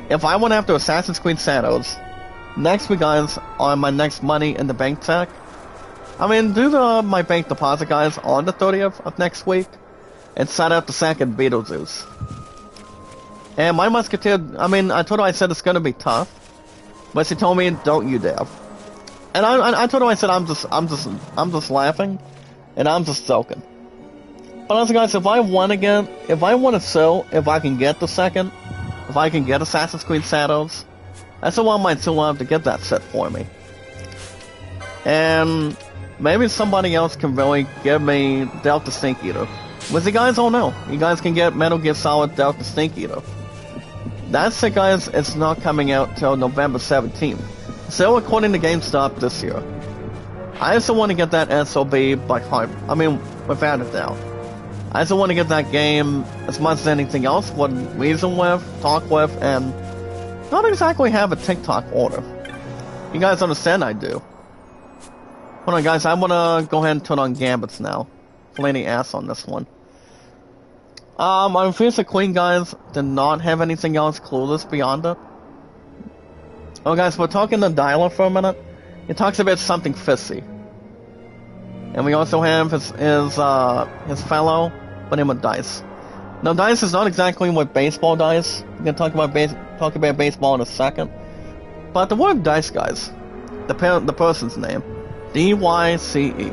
if I went after Assassin's Creed Shadows next week, guys, on my next Money in the Bank check? I mean, do my bank deposit, guys, on the 30th of next week, and set up the second Beetlejuice. And my Musketeer, I mean, I told her, I said it's gonna be tough, but she told me, don't you dare. And I told her, I said, I'm just laughing, and I'm just joking. But honestly, guys, if I want to sell, if I can get Assassin's Creed Shadows, I still want my 2 love to get that set for me. And maybe somebody else can really give me Delta Stink Eater. Which you guys don't know. You guys can get Metal Gear Solid Delta Stink Eater. That's it, guys. It's not coming out till November 17th. Still according to GameStop this year. I also want to get that SOB by heart. I mean, without a doubt. I also want to get that game as much as anything else. What reason with, talk with, and not exactly have a TikTok order. You guys understand I do. Hold on, guys. I want to go ahead and turn on Gambits now. Flaney ass on this one. I refuse the Queen, guys, did not have anything else clueless beyond it. Oh, guys, we're talking to Dialer for a minute. He talks about something fishy. And we also have his fellow, but him with Dice. Now, Dice is not exactly what baseball dice. We're gonna talk about baseball in a second. But the word Dice, guys, the person's name, D-Y-C-E.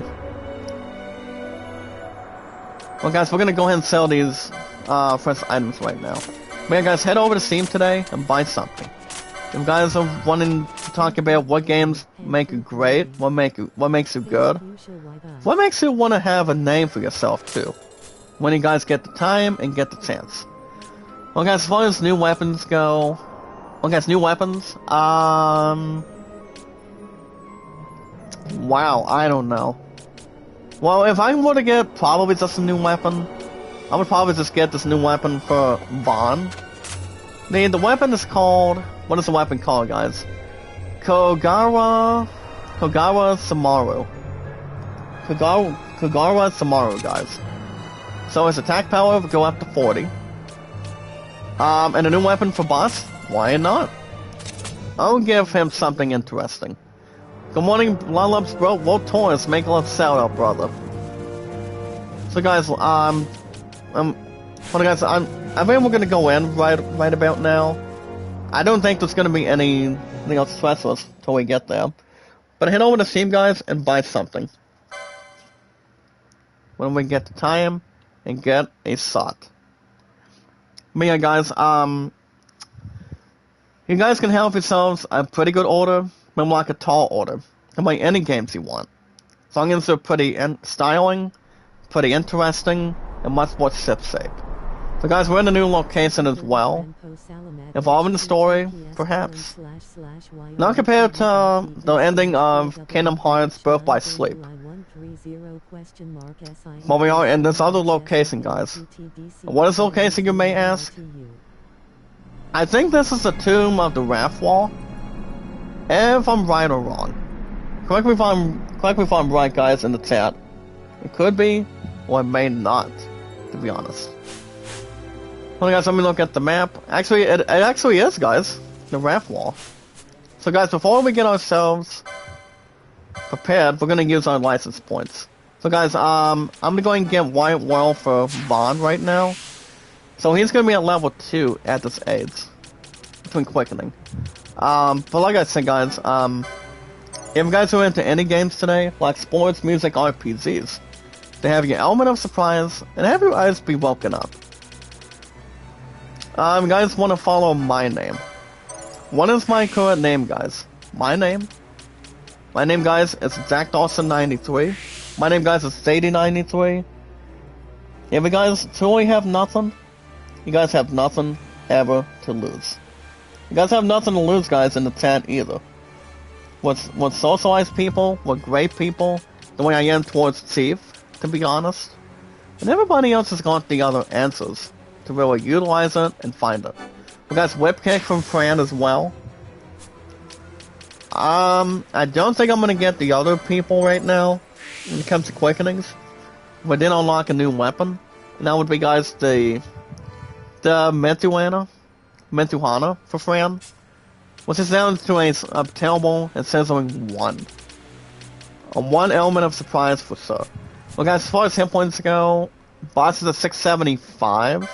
Well, guys, we're gonna go ahead and sell these fresh items right now. But yeah, guys, head over to Steam today and buy something. If you guys are wanting to talk about what games make you great, what makes you good, what makes you want to have a name for yourself too, when you guys get the time and get the chance. Well, guys, as far as new weapons go, well, guys, new weapons. Wow, I don't know. Well, if I were to get probably just a new weapon, I would probably just get this new weapon for Vaughn. The weapon is called, what is the weapon called, guys? Kogara Samaru. Kogara Samaru, guys. So his attack power will go up to 40. And a new weapon for boss? Why not? I'll give him something interesting. Good morning, Lollups, bro. World Tours, make a love shout out, brother. So guys, I think we're gonna go in right about now. I don't think there's gonna be anything else stressful till we get there. But head over to Steam, guys, and buy something. When we get the time and get a SOT. But yeah, guys, you guys can help yourselves a pretty good order, but like a tall order. Can buy any games you want. As long as they're pretty styling, pretty interesting, and much more ship-shape. So guys, we're in a new location as well. Involving the story, perhaps. Not compared to the ending of Kingdom Hearts Birth by Sleep. But we are in this other location, guys. What is the location, you may ask? I think this is the tomb of the Wrath Wall. If I'm right or wrong. Correct me if I'm right, guys, in the chat. It could be, or it may not, to be honest. Well, guys, let me look at the map. Actually, it actually is, guys. The Wrath Wall. So, guys, before we get ourselves prepared, we're gonna use our license points. So, guys, I'm gonna go and get White Wall for Vaughn right now. So he's gonna be at level 2 at this age. Between quickening. But like I said, guys, if you guys are into any games today, like sports, music, RPGs, they have your element of surprise, and have your eyes be woken up. You guys want to follow my name. What is my current name, guys? My name? My name, guys, is Jack Dawson93. My name, guys, is Sadie93. If you guys truly have nothing, you guys have nothing ever to lose. You guys have nothing to lose, guys, in the chat either. With socialized people, with great people, the way I am towards Chief, to be honest. And everybody else has got the other answers to really utilize it and find it. We got whip kick from Fran as well. I don't think I'm gonna get the other people right now when it comes to quickenings. We did unlock a new weapon, and that would be, guys, the Mentuhana for Fran, which is down to a tailbone and says only 1. One element of surprise for sure. Well, guys, as far as hit points go, boss is at 675.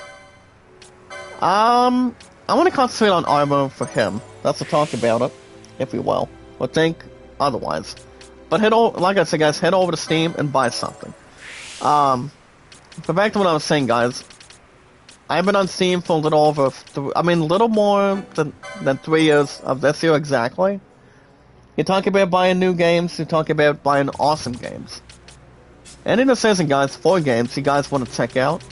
I want to concentrate on armor for him. That's to talk about it, if we will. Or think otherwise. But like I said, guys, head over to Steam and buy something. But back to what I was saying, guys. I've been on Steam for a little over, little more than 3 years of this year exactly. You talk about buying new games, you talk about buying awesome games. Any decision, guys, for games you guys want to check out,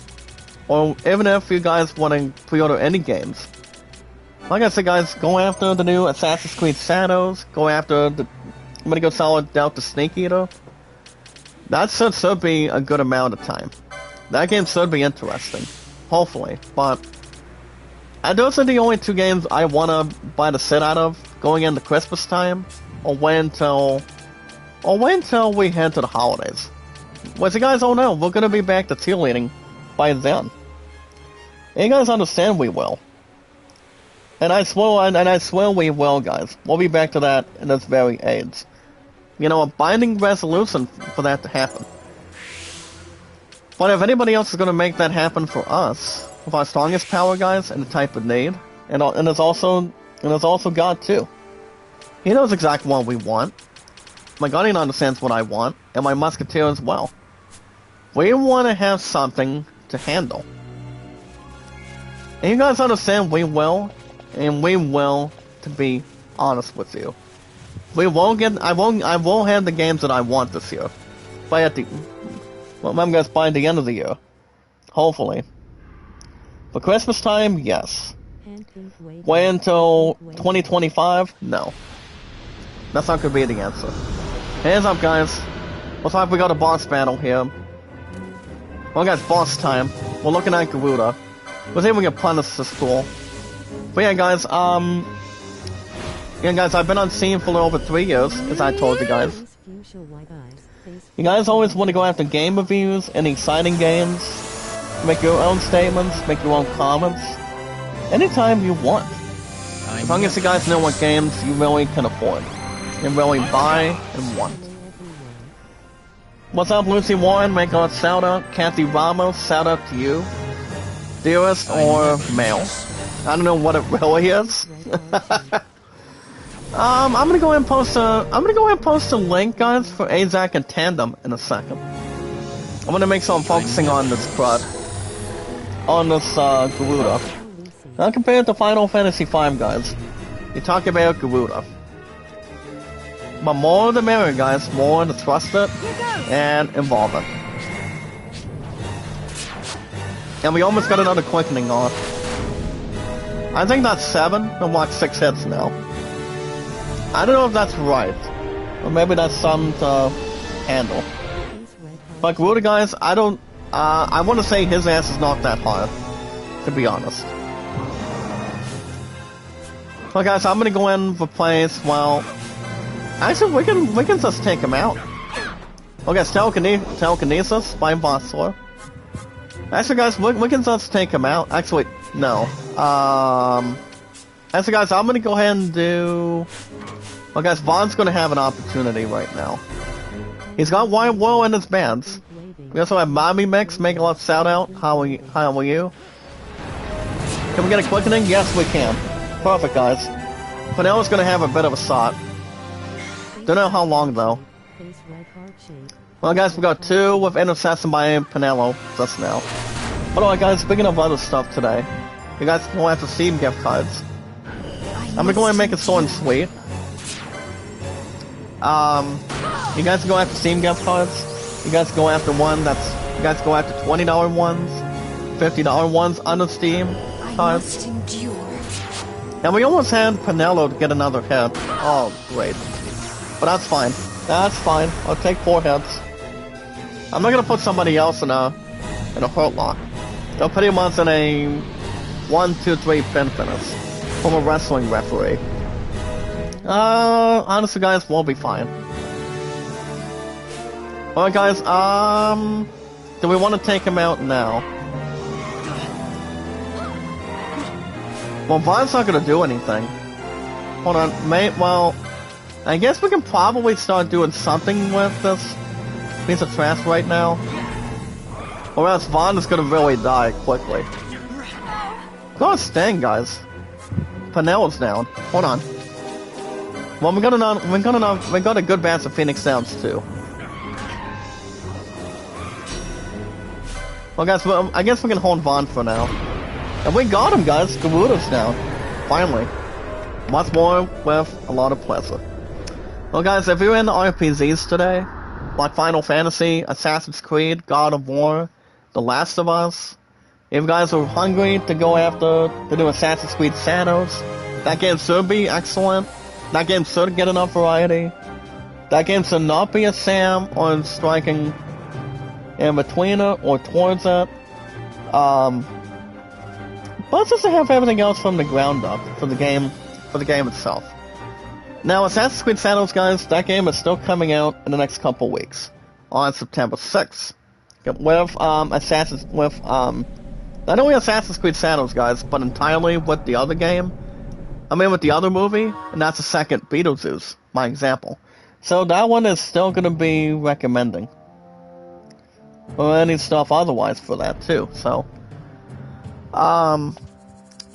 or even if you guys want to pre-order any games. Like I said, guys, go after the new Assassin's Creed Shadows, go after I'm gonna go solid out the Snake Eater. That should be a good amount of time. That game should be interesting. Hopefully, but those are the only 2 games I want to buy the shit out of going into Christmas time, or wait until we head to the holidays. Which you guys all know, we're gonna be back to cheerleading by then. And you guys understand we will. And I swear we will, guys. We'll be back to that in this very age. You know, a binding resolution for that to happen. But if anybody else is going to make that happen for us, with our strongest power, guys, and the type of need, and there's also God too. He knows exactly what we want. My Guardian understands what I want, and my Musketeer as well. We want to have something to handle. And you guys understand we will, and we will, to be honest with you. We won't get, I won't have the games that I want this year. By the end of the year. Hopefully. For Christmas time, yes. Wait until 2025? No. That's not gonna be the answer. Hands up, guys. Looks like we got a boss battle here. Well, guys, boss time. We're looking at Garuda. We'll see if we can punish this fool. But yeah, guys, I've been on scene for over 3 years, as I told you guys. You guys always want to go after game reviews and exciting games. Make your own statements, make your own comments. Anytime you want. As long as you guys know what games you really can afford. And really buy and want. What's up, Lucy Warren? Make a shout out. Kathy Ramos, shout out to you. Dearest or male. I don't know what it really is. I'm gonna go ahead and post a link, guys, for Azak and Tandem in a second. I'm gonna make sure I'm focusing on this crud. On this Garuda. Now compared to Final Fantasy V, guys. You talk about Garuda. But more the merrier, guys. More to trust it and involve it. And we almost got another quickening on. I think that's 7. I'm like 6 hits now. I don't know if that's right. Or maybe that's something to handle. But Garuda, guys, I don't... I want to say his ass is not that hard. To be honest. Well, guys, I'm gonna go in and replace, well... Actually, we can just take him out. Okay, telekinesis by Vossor. Actually, guys, we can just take him out. Actually, no. Actually, guys, I'm gonna go ahead and do... Well, guys, Vaughn's gonna have an opportunity right now. He's got White Woe in his bands. We also have Mommy Mix, make a love shout out. How are you? Can we get a quickening? Yes, we can. Perfect, guys. Penelo's gonna have a bit of a shot. Don't know how long, though. Well, guys, we got 2 with Intercession by Penelo just now. By the way, guys, speaking of other stuff today, you guys can go after Steam gift cards. I'm gonna go ahead and make it short and sweet. You guys go after Steam gift cards. You guys go after one that's... You guys go after $20 ones, $50 ones under Steam cards. And we almost had Penelo to get another hit. Oh, great. But that's fine. That's fine. I'll take 4 hits. I'm not gonna put somebody else in a hurt lock. I'll put him once in a 1, 2, 3 pin finish from a wrestling referee. Honestly, guys, we'll be fine. Alright, guys, do we want to take him out now? Well, Vine's not gonna do anything. Hold on, mate, well... I guess we can probably start doing something with this piece of trash right now. Or else Vaughn is gonna really die quickly. Go on, Sting, guys. Penelo's down. Hold on. Well, we got a good batch of Phoenix Downs too. Well, guys, I guess we can hold Vaughn for now. And we got him, guys. Garuda's down. Finally. Much more with a lot of pleasure. Well, guys, if you're into RPGs today, like Final Fantasy, Assassin's Creed, God of War, The Last of Us, if you guys are hungry to go after the new Assassin's Creed Shadows, that game should be excellent. That game should get enough variety. That game should not be a Sam or striking in between it or towards it. But just to have everything else from the ground up for the game itself. Now, Assassin's Creed Shadows, guys, that game is still coming out in the next couple weeks on September 6th. With not only Assassin's Creed Shadows, guys, but entirely with the other game. I mean, with the other movie, and that's the second Beetlejuice, my example. So that one is still gonna be recommending. Or any stuff otherwise for that too. So,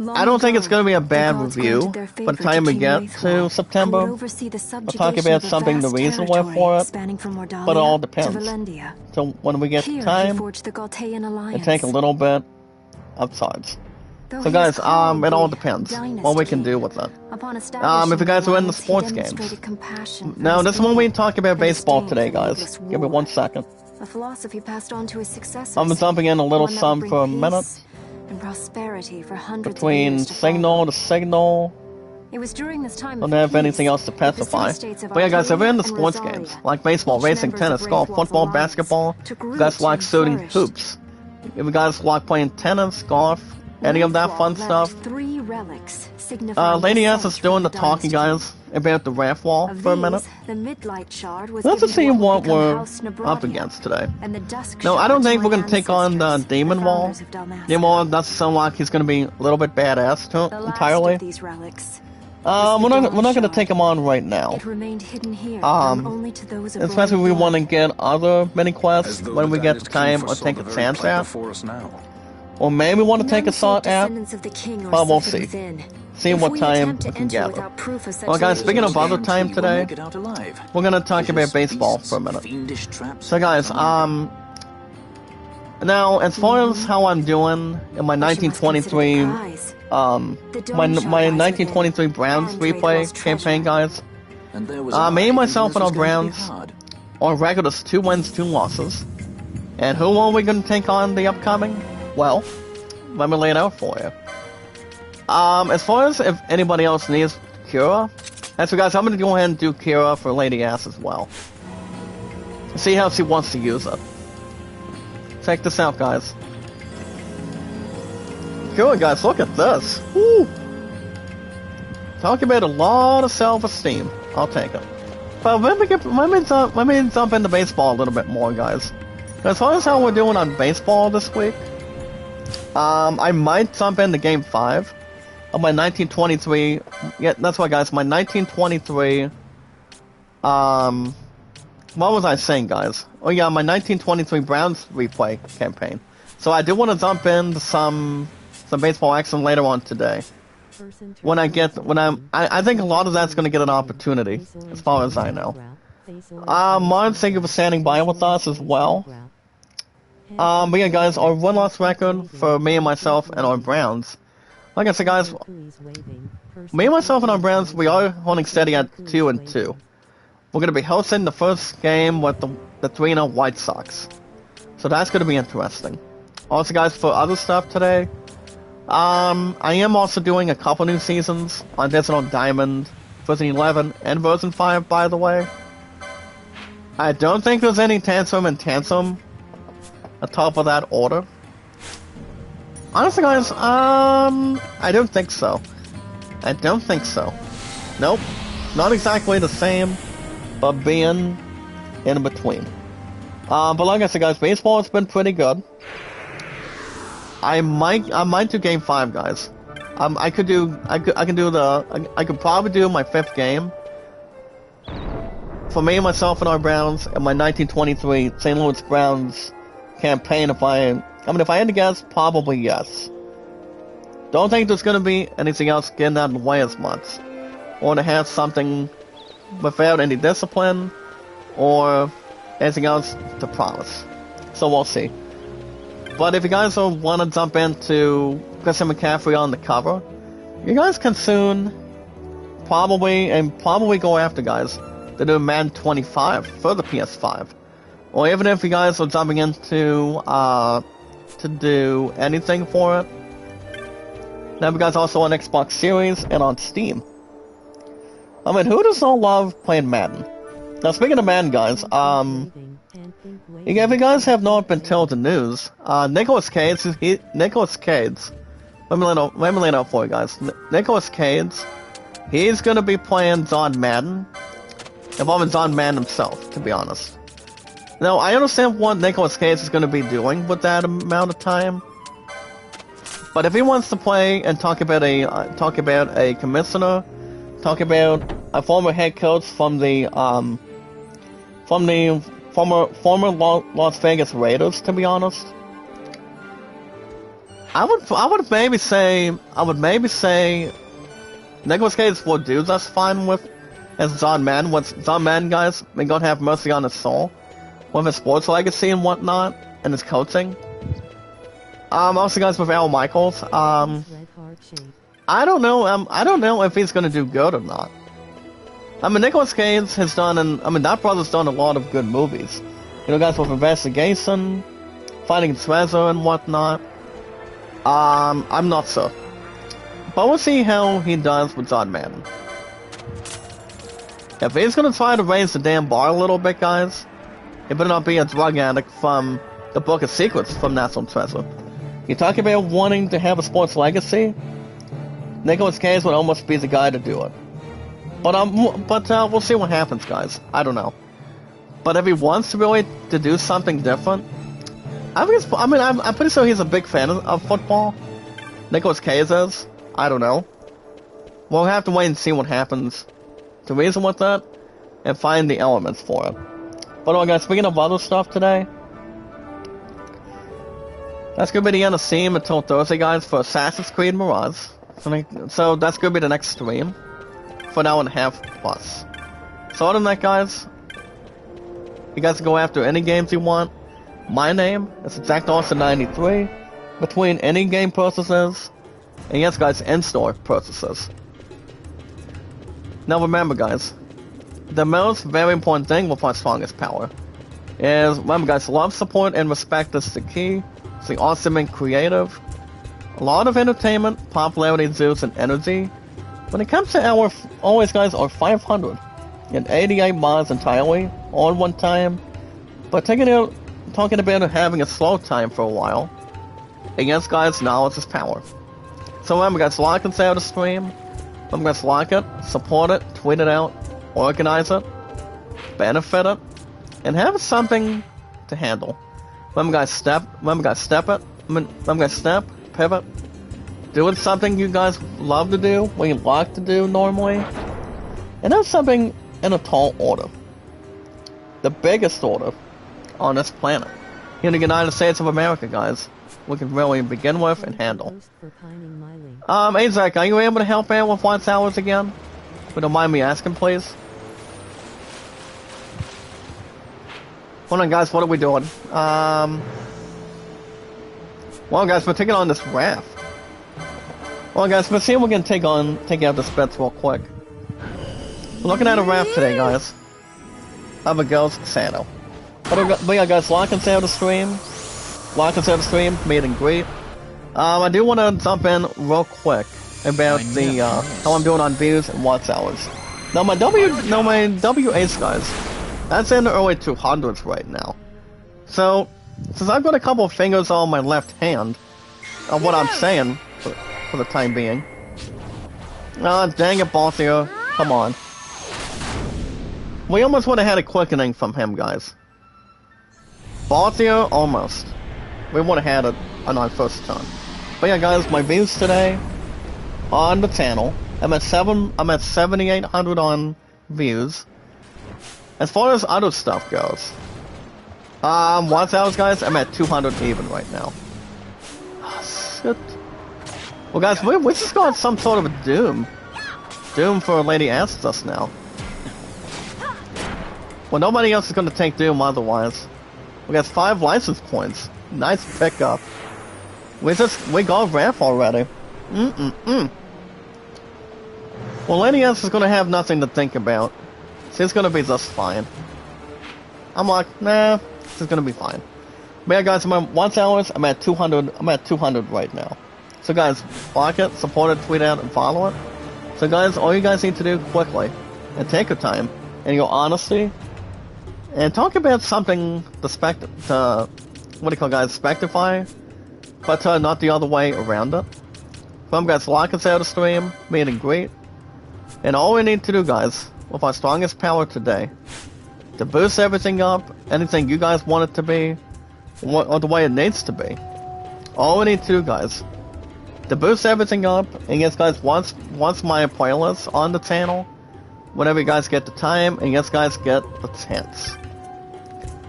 I don't think it's going to be a bad review by the time we get to September. We'll talk about something the reason why for it, but it all depends. So when we get time, it take a little bit of sides. So guys, it all depends what we can do with it. If you guys are in the sports games. Now, this is when we talk about baseball today, guys. Give me 1 second. I'm jumping in a little sum for a minute. And prosperity for hundreds between of years signal to signal. It was during this time Don't have anything else to specify. But yeah, guys, if you're into sports games like baseball, racing, tennis, golf, football, basketball, you guys like shooting hoops. If you guys like playing tennis, golf, any of that fun stuff. Lady S is doing the talking, guys, about the raft wall for a minute. Let's just see what we're up against today. No, I don't think we're going to take on the demon wall. Demon wall doesn't sound like he's going to be a little bit badass to it entirely. We're not going to take him on right now. Especially if we want to get other mini quests when we get the time or take a chance at. Or maybe want to take a shot at, but we'll see. See what time we can gather. Well guys, speaking of other time today, we're gonna talk about baseball for a minute. So guys, now as far as how I'm doing in my 1923, my 1923 Browns replay campaign, guys, me, myself, and our Browns, our record is 2 wins, 2 losses. And who are we gonna take on the upcoming? Well, let me lay it out for you. As far as if anybody else needs Kira, so guys, I'm gonna go ahead and do Kira for Lady S as well. See how she wants to use it. Check this out, guys. Kira, guys, look at this. Woo! Talk about a lot of self-esteem. I'll take it. But let me jump into baseball a little bit more, guys. As far as how we're doing on baseball this week, I might jump into Game 5 of my 1923. Yeah, that's why, guys. My 1923. What was I saying, guys? Oh yeah, my 1923 Browns replay campaign. So I do want to jump into some baseball action later on today. I think a lot of that's going to get an opportunity, as far as I know. Martin, thank you for standing by with us as well. But yeah, guys, our win-loss record for me and myself and our Browns. Like I said, guys, me and myself and our Browns, we are holding steady at 2-2. We're going to be hosting the first game with the 3-0 White Sox. So that's going to be interesting. Also, guys, for other stuff today, I am also doing a couple new seasons on Digital Diamond, version 11, and version 5, by the way. I don't think there's any Tantrum and Tantrum on top of that order. Honestly, guys, I don't think so. I don't think so. Nope. Not exactly the same, but being in between. But like I said, guys, baseball has been pretty good. I might do Game 5, guys. I could probably do my 5th game. For me, myself, and our Browns, and my 1923 St. Louis Browns campaign, if I had to guess, probably yes. Don't think there's gonna be anything else getting out of the way as much. Or to have something without any discipline, or anything else to promise. So we'll see. But if you guys want to jump into Christian McCaffrey on the cover, you guys can soon probably go after, guys, to do Madden 25 for the PS5. Or even if you guys are jumping into to do anything for it, now you guys also on Xbox Series and on Steam. I mean, who does not love playing Madden? Now, speaking of Madden, guys, if you guys have not been told the news, Nicolas Cage, let me lay it out for you guys. Nicolas Cage, he's gonna be playing John Madden, involving John Madden himself, to be honest. Now, I understand what Nicolas Cage is gonna be doing with that amount of time, but if he wants to play and talk about a commissioner, talk about a former head coach from the former Las Vegas Raiders, to be honest, I would maybe say Nicolas Cage 4 dudes that's fine with as Zod Man. What Zod Man, guys, may God have mercy on his soul, with his sports legacy and whatnot, and his coaching. Also, guys, with Al Michaels, I don't know if he's gonna do good or not. I mean, Nicolas Cage has done, that brother's done a lot of good movies. You know, guys, with Investigation, Finding Treasure and whatnot. I'm not sure. But we'll see how he does with Zod Man. If he's gonna try to raise the damn bar a little bit, guys, he better not be a drug addict from the Book of Secrets from National Treasure. You talk about wanting to have a sports legacy, Nicolas Cage would almost be the guy to do it. But we'll see what happens, guys. I don't know. But if he wants to do something different, I'm pretty sure he's a big fan of football. Nicolas Cage is. I don't know. We'll have to wait and see what happens to reason with that and find the elements for it. But anyway, guys, speaking of other stuff today, that's gonna be the end of Steam until Thursday, guys, for Assassin's Creed Mirage. So that's gonna be the next stream for an hour and a half plus. So other than that, guys, you guys can go after any games you want. My name is ExactAustin93 between any game purchases and yes, guys, in-store purchases. Now remember, guys, the most very important thing with our strongest power is, remember, guys, love, support, and respect is the key. It's the awesome and creative. A lot of entertainment, popularity, juice, and energy. When it comes to our, always, guys, our 588 mods entirely, all at one time. But talking about having a slow time for a while. And yes, guys, knowledge is power. So remember, guys, like and share the stream. Remember, guys, like it, support it, tweet it out, organize it, benefit it, and have something to handle. Remember, guys, step it, pivot. Doing something you guys love to do, what you like to do normally, and have something in a tall order. The biggest order on this planet. Here in the United States of America, guys, we can really begin with and handle. Hey Zach, are you able to help out with Watch Hours again? If you don't mind me asking, please. Hold on, guys, what are we doing? Well, guys, we're taking on this raft. Well, guys, let's see if we can take out this bets real quick. We're looking at a raft today, guys. Of a Ghost Santa. But yeah, guys, like and share the stream. Like and share the stream, meet and greet. I do want to jump in real quick about the how I'm doing on views and watch hours. Now my W8, guys, that's in the early 200s right now. So since I've got a couple of fingers on my left hand, of what I'm saying for the time being. Dang it, Balthia, come on. We almost would have had a quickening from him, guys. Balthia, almost. We would have had it on our first turn. But yeah, guys, my views today on the channel, I'm at 7,800 on views. As far as other stuff goes, watch hours, guys, I'm at 200 even right now. Oh, shit. Well, guys, we just got some sort of a doom for Lady Astus now. Well, nobody else is going to take doom otherwise. We got 5 license points. Nice pickup. We got Raph already. Well, Lady S is gonna have nothing to think about. She's gonna be just fine. I'm like, nah, she's gonna be fine. But yeah, guys, I'm at 1 hours. I'm at 200. I'm at 200 right now. So, guys, like it, support it, tweet out, and follow it. So, guys, all you guys need to do quickly and take your time and your honesty and talk about something what do you call, guys, spectify, but not the other way around it. Remember, guys, like and share the stream, meet and greet, and all we need to do, guys, with our strongest power today, to boost everything up, anything you guys want it to be, or the way it needs to be. All we need to do, guys, to boost everything up, and yes, guys, once my playlist on the channel, whenever you guys get the time, and yes, guys, get the chance.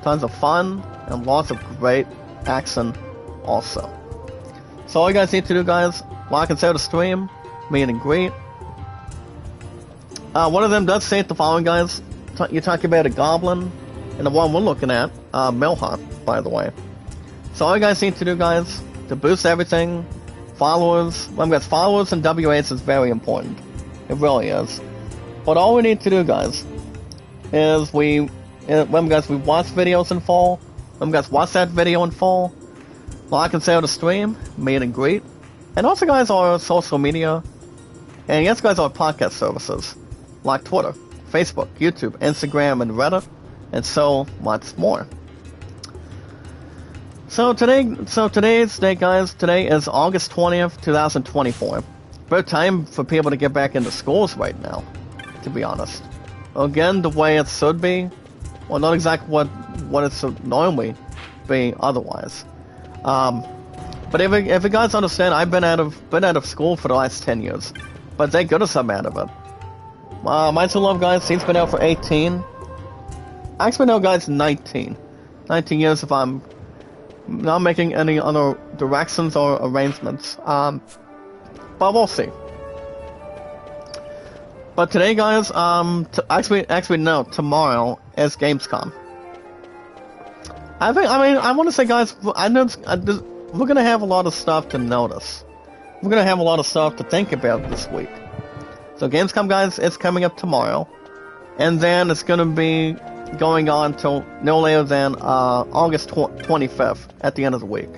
Tons of fun, and lots of great action also. So all you guys need to do, guys, like and share the stream, meet and greet. One of them does say the following, guys. You're talking about a goblin, and the one we're looking at, Melhart, by the way. So all you guys need to do, guys, to boost everything, followers, followers and WAs is very important. It really is. But all we need to do, guys, is we watch videos in full, watch that video in full, like and share the stream, meet and greet, and also, guys, our social media, and yes, guys, our podcast services, like Twitter, Facebook, YouTube, Instagram, and Reddit, and so much more. So today's date, guys, today is August 20th, 2024. About time for people to get back into schools right now, to be honest. Again, the way it should be, well, not exactly what it should normally be otherwise. But if you guys understand, I've been out of school for the last 10 years, but thank goodness I'm out of it. My true love, guys, he's been out for 18. Actually, no, guys, 19. 19 years if I'm not making any other directions or arrangements. But we'll see. But today, guys, actually no, tomorrow is Gamescom. I want to say, guys, we're gonna have a lot of stuff to notice. We're gonna have a lot of stuff to think about this week. So Gamescom, guys, it's coming up tomorrow, and then it's gonna be going on till no later than August 25th at the end of the week.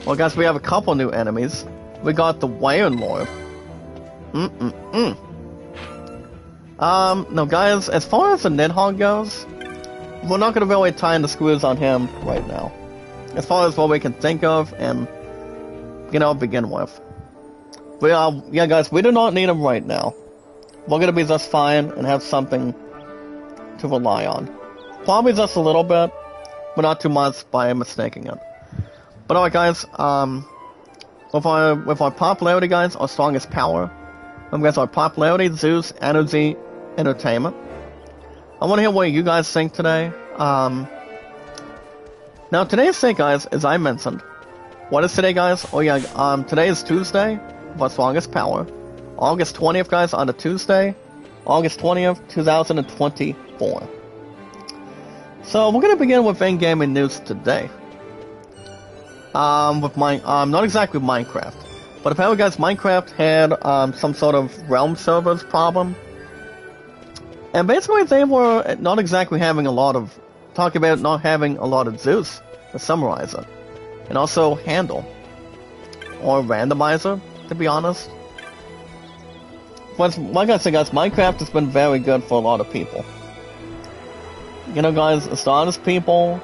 Well, guys, we have a couple new enemies. We got the Iron Lord. No, guys, as far as the Nidhogg goes, we're not gonna really tie in the screws on him right now. As far as what we can think of and, begin with. Yeah, guys, we do not need him right now. We're gonna be just fine and have something to rely on. Probably just a little bit, but not too much by mistaking it. But alright, guys, with our popularity, guys, our strongest power, guys, our popularity, Zeus, energy, entertainment. I want to hear what you guys think today. Now today's date, guys, as I mentioned, what is today, guys? Oh yeah, today is Tuesday, with our strongest power. August 20th, guys, on a Tuesday, August 20th, 2024. So we're gonna begin with in-gaming news today. Not exactly Minecraft, but apparently, guys, Minecraft had some sort of realm servers problem, and basically they were not exactly having a lot of not having a lot of Zeus to summarize it, and also handle or randomizer, to be honest. But like I said, guys, Minecraft has been very good for a lot of people. Guys, it's honest people,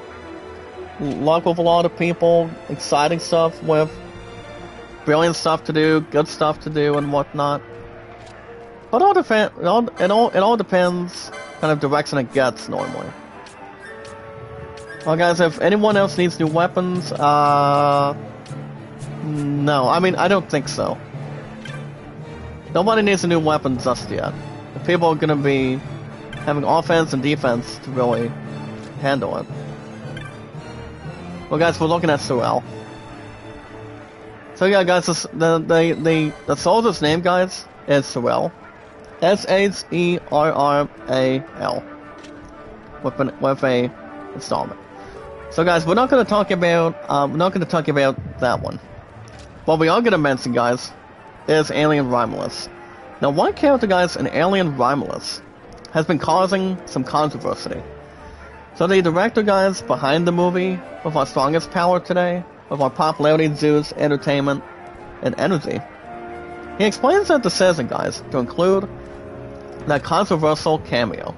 luck with a lot of people, exciting stuff with brilliant stuff to do, good stuff to do, and whatnot. But it all depends kind of direction it gets normally. Well, guys, if anyone else needs new weapons, no, I don't think so. Nobody needs a new weapon just yet. The people are gonna be having offense and defense to really handle it. Well, guys, we're looking at Sorel. So yeah, guys, the soldier's name, guys, is Sorel. Serral. With a installment. So guys, we're not gonna talk about that one. What we are gonna mention, guys, is Alien Romulus. Now, one character, guys, in Alien Romulus has been causing some controversy. So the director, guys, behind the movie, with our strongest power today, with our popularity, Zeus, entertainment, and energy, he explains that decision, guys, to include that controversial cameo.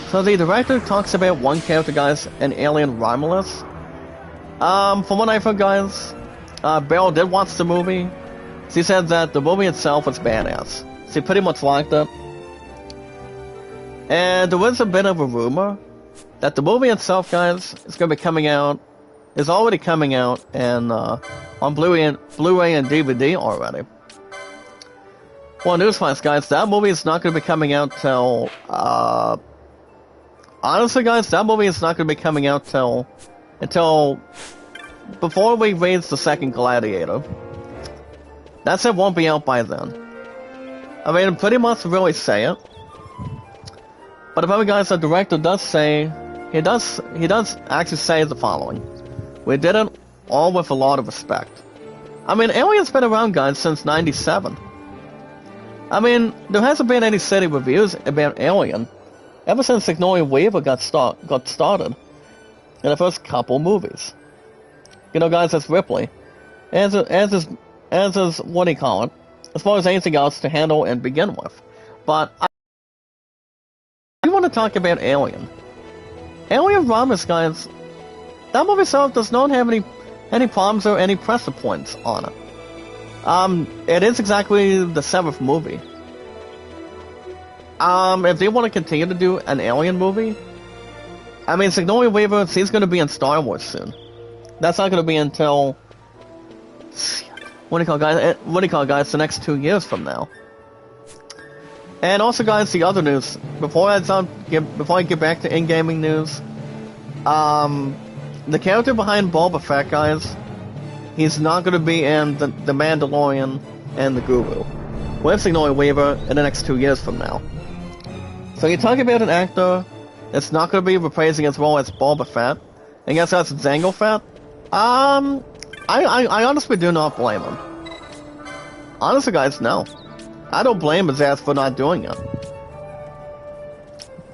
So the director talks about one character, guys, in Alien Romulus. From what I've heard, guys, Beryl did watch the movie. She said that the movie itself was badass. She pretty much liked it. And there was a bit of a rumor that the movie itself, guys, is already coming out and on Blu-ray and DVD already. Well, newsflash, guys, that movie is not going to be coming out till honestly, guys, that movie is not going to be coming out until before we raise the second Gladiator. That set won't be out by then. I mean, pretty much really say it. But remember, guys, the director does say, he does actually say the following: "We did it all with a lot of respect." I mean, Alien's been around, guys, since '97. I mean, there hasn't been any city reviews about Alien ever since Sigourney Weaver got started in the first couple movies. You know, guys, that's Ripley, as is what do you call it, as far as anything else to handle and begin with. But I want to talk about Alien. Alien Ramos, guys, that movie itself does not have any problems or any pressure points on it. It is exactly the 7th movie. If they want to continue to do an Alien movie, I mean, Sigourney Weaver, she's going to be in Star Wars soon. That's not going to be until, what do you call it, guys, the next 2 years from now. And also, guys, the other news, before I get back to in-gaming news, the character behind Boba Fett, guys, he's not going to be in the Mandalorian and the Guru with Sigourney Weaver in the next 2 years from now. So you're talking about an actor that's not going to be reprising his role as Boba Fett, and guess that's Jango Fett? I honestly do not blame him. Honestly, guys, no. I don't blame his ass for not doing it.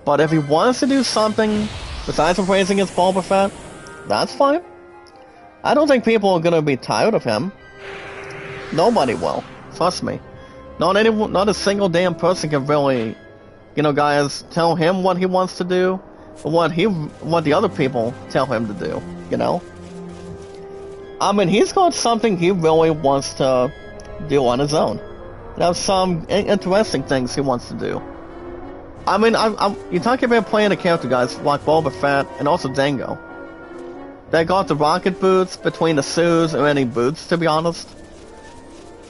But if he wants to do something besides reprising his Boba Fett, that's fine. I don't think people are gonna be tired of him. Nobody will. Trust me. Not a single damn person can really, you know, guys, tell him what he wants to do, or what the other people tell him to do, you know? I mean, he's got something he really wants to do on his own. There's some interesting things he wants to do. I mean, you're talking about playing a character, guys, like Boba Fett and also Jango. They got the rocket boots between the shoes or any boots, to be honest.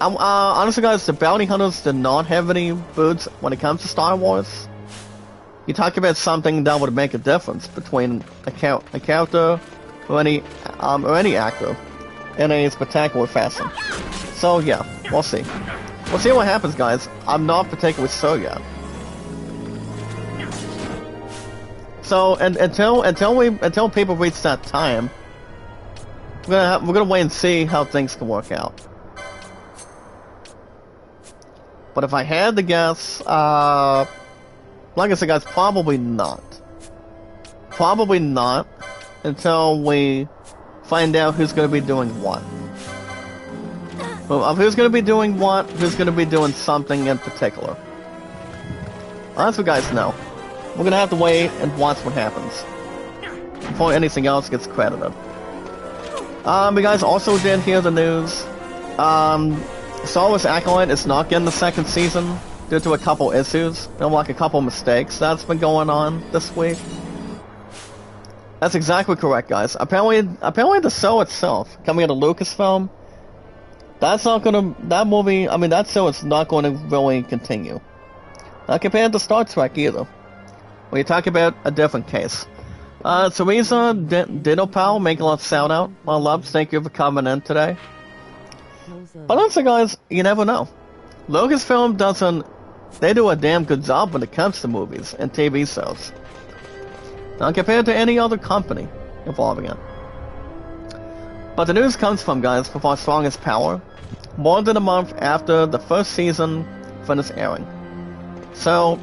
Honestly, guys, the bounty hunters did not have any boots when it comes to Star Wars. You talk about something that would make a difference between a character or any actor in a spectacular fashion. So yeah, we'll see. We'll see what happens, guys. I'm not particularly sure yet. So until people reach that time, we're gonna wait and see how things can work out. But if I had to guess, like I said, guys, probably not. Probably not until we find out who's gonna be doing what. Well, who's gonna be doing what? Who's gonna be doing something in particular? Well, that's what guys know. We're gonna have to wait and watch what happens before anything else gets credited. You guys also did hear the news. Star Wars Acolyte is not getting the 2nd season due to a couple issues, you know, like a couple mistakes that's been going on this week. That's exactly correct, guys. Apparently the show itself, coming out of Lucasfilm, that show is not going to really continue. Not compared to Star Trek either. When you talk about a different case. Teresa Ditto Pal, make a lot of shout out. My loves, thank you for coming in today. But honestly, guys, you never know. Lucasfilm they do a damn good job when it comes to movies and TV shows. Not compared to any other company involving it. But the news comes from, guys, from our strongest power, more than a month after the first season finished airing. So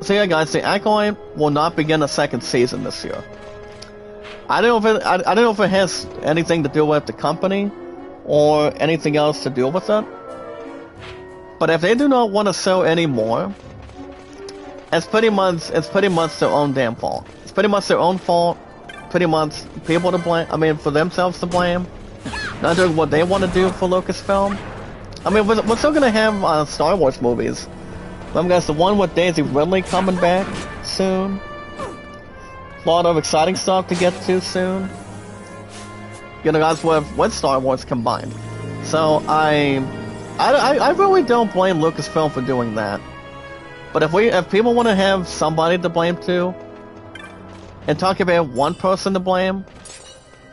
yeah, guys, the Acolyte will not begin a 2nd season this year. I don't know if it has anything to do with the company or anything else to do with it. But if they do not want to show anymore, it's pretty much their own damn fault. It's pretty much their own fault. Pretty much people to blame. I mean, for themselves to blame. Not doing what they want to do for Lucasfilm. I mean, we're still gonna have Star Wars movies. Guys, the one with Daisy Ridley coming back soon. A lot of exciting stuff to get to soon. You know, guys, with Star Wars combined. So I really don't blame Lucasfilm for doing that. But if people want to have somebody to blame too, and talk about one person to blame,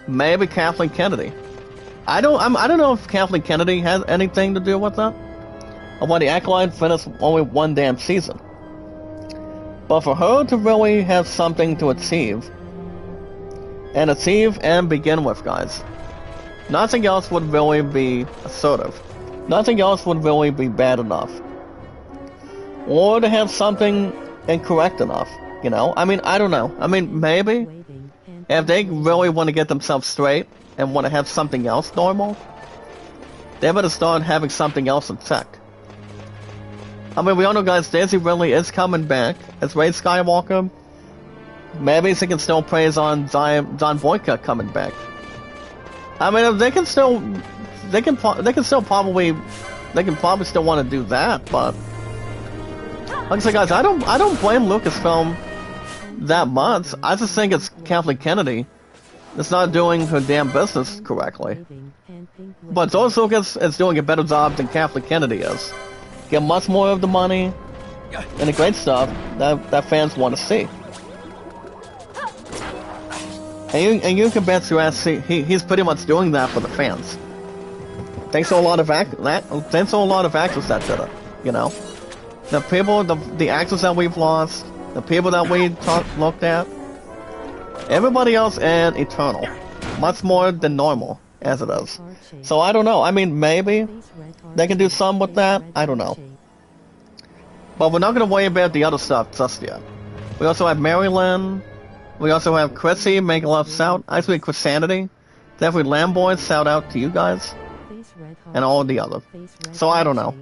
maybe Kathleen Kennedy. I don't know if Kathleen Kennedy has anything to do with that. Or why the Acolyte finished only one damn season. But for her to really have something to achieve and begin with, guys, nothing else would really be assertive. Nothing else would really be bad enough. Or to have something incorrect enough, you know? I mean, I don't know. I mean, maybe if they really want to get themselves straight and want to have something else normal, they better start having something else in check. I mean, we all know, guys, Daisy Ridley is coming back as Rey Skywalker. Maybe they can still praise on John Boyka coming back. I mean, if they can probably still want to do that, but like I said, guys, I don't blame Lucasfilm that much. I just think it's Kathleen Kennedy that's not doing her damn business correctly. But George Lucas is doing a better job than Kathleen Kennedy is. Get much more of the money and the great stuff that fans want to see. And you can bet your ass he's pretty much doing that for the fans. Thanks to a lot of actors that did it, you know. The people, the actors that we've lost, the people that we looked at, everybody else in Eternal, much more than normal as it is. So I don't know. I mean, maybe they can do some with that. I don't know. But we're not going to worry about the other stuff just yet. We also have Marilyn. We also have Chrissy, Make Love Shout. Actually, Chrisanity. Definitely Lamboy, shout out to you guys. And all of the other. So I don't know.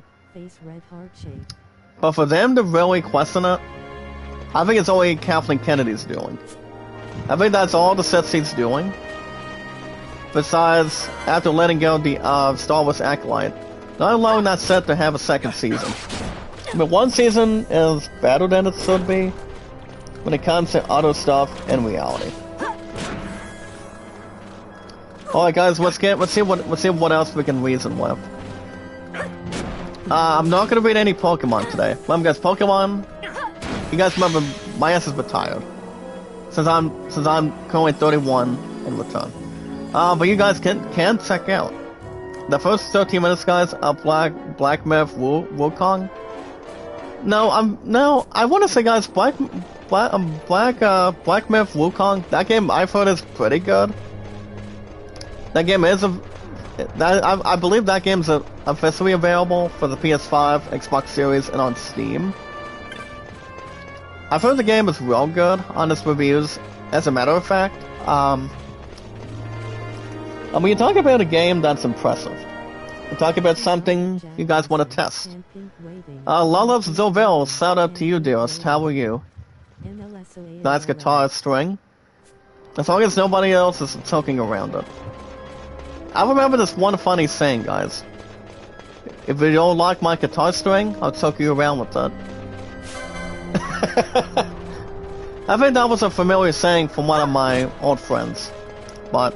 But for them to really question it, I think it's only Kathleen Kennedy's doing. I think that's all the set she's doing. Besides, after letting go the Star Wars Acolyte, not allowing that set to have a second season. I mean, one season is better than it should be when it comes to other stuff in reality. Alright guys, let's see what else we can reason with. I'm not gonna read any Pokemon today. Remember guys, Pokemon, you guys remember my ass is retired. Since I'm currently 31 in return. But you guys can check out the first 13 minutes, guys, of Black Myth Wukong. No, I want to say, guys, Black Myth Wukong. That game I've heard is pretty good. That game is I believe that game's officially available for the PS5, Xbox Series, and on Steam. I've heard the game is real good on its reviews. As a matter of fact, when you talk about a game that's impressive, you talk about something you guys want to test. Lollov's Zoville, shout out to you, dearest. How are you? Nice guitar string. As long as nobody else is choking around it. I remember this one funny saying, guys. If you don't like my guitar string, I'll choke you around with it. I think that was a familiar saying from one of my old friends. But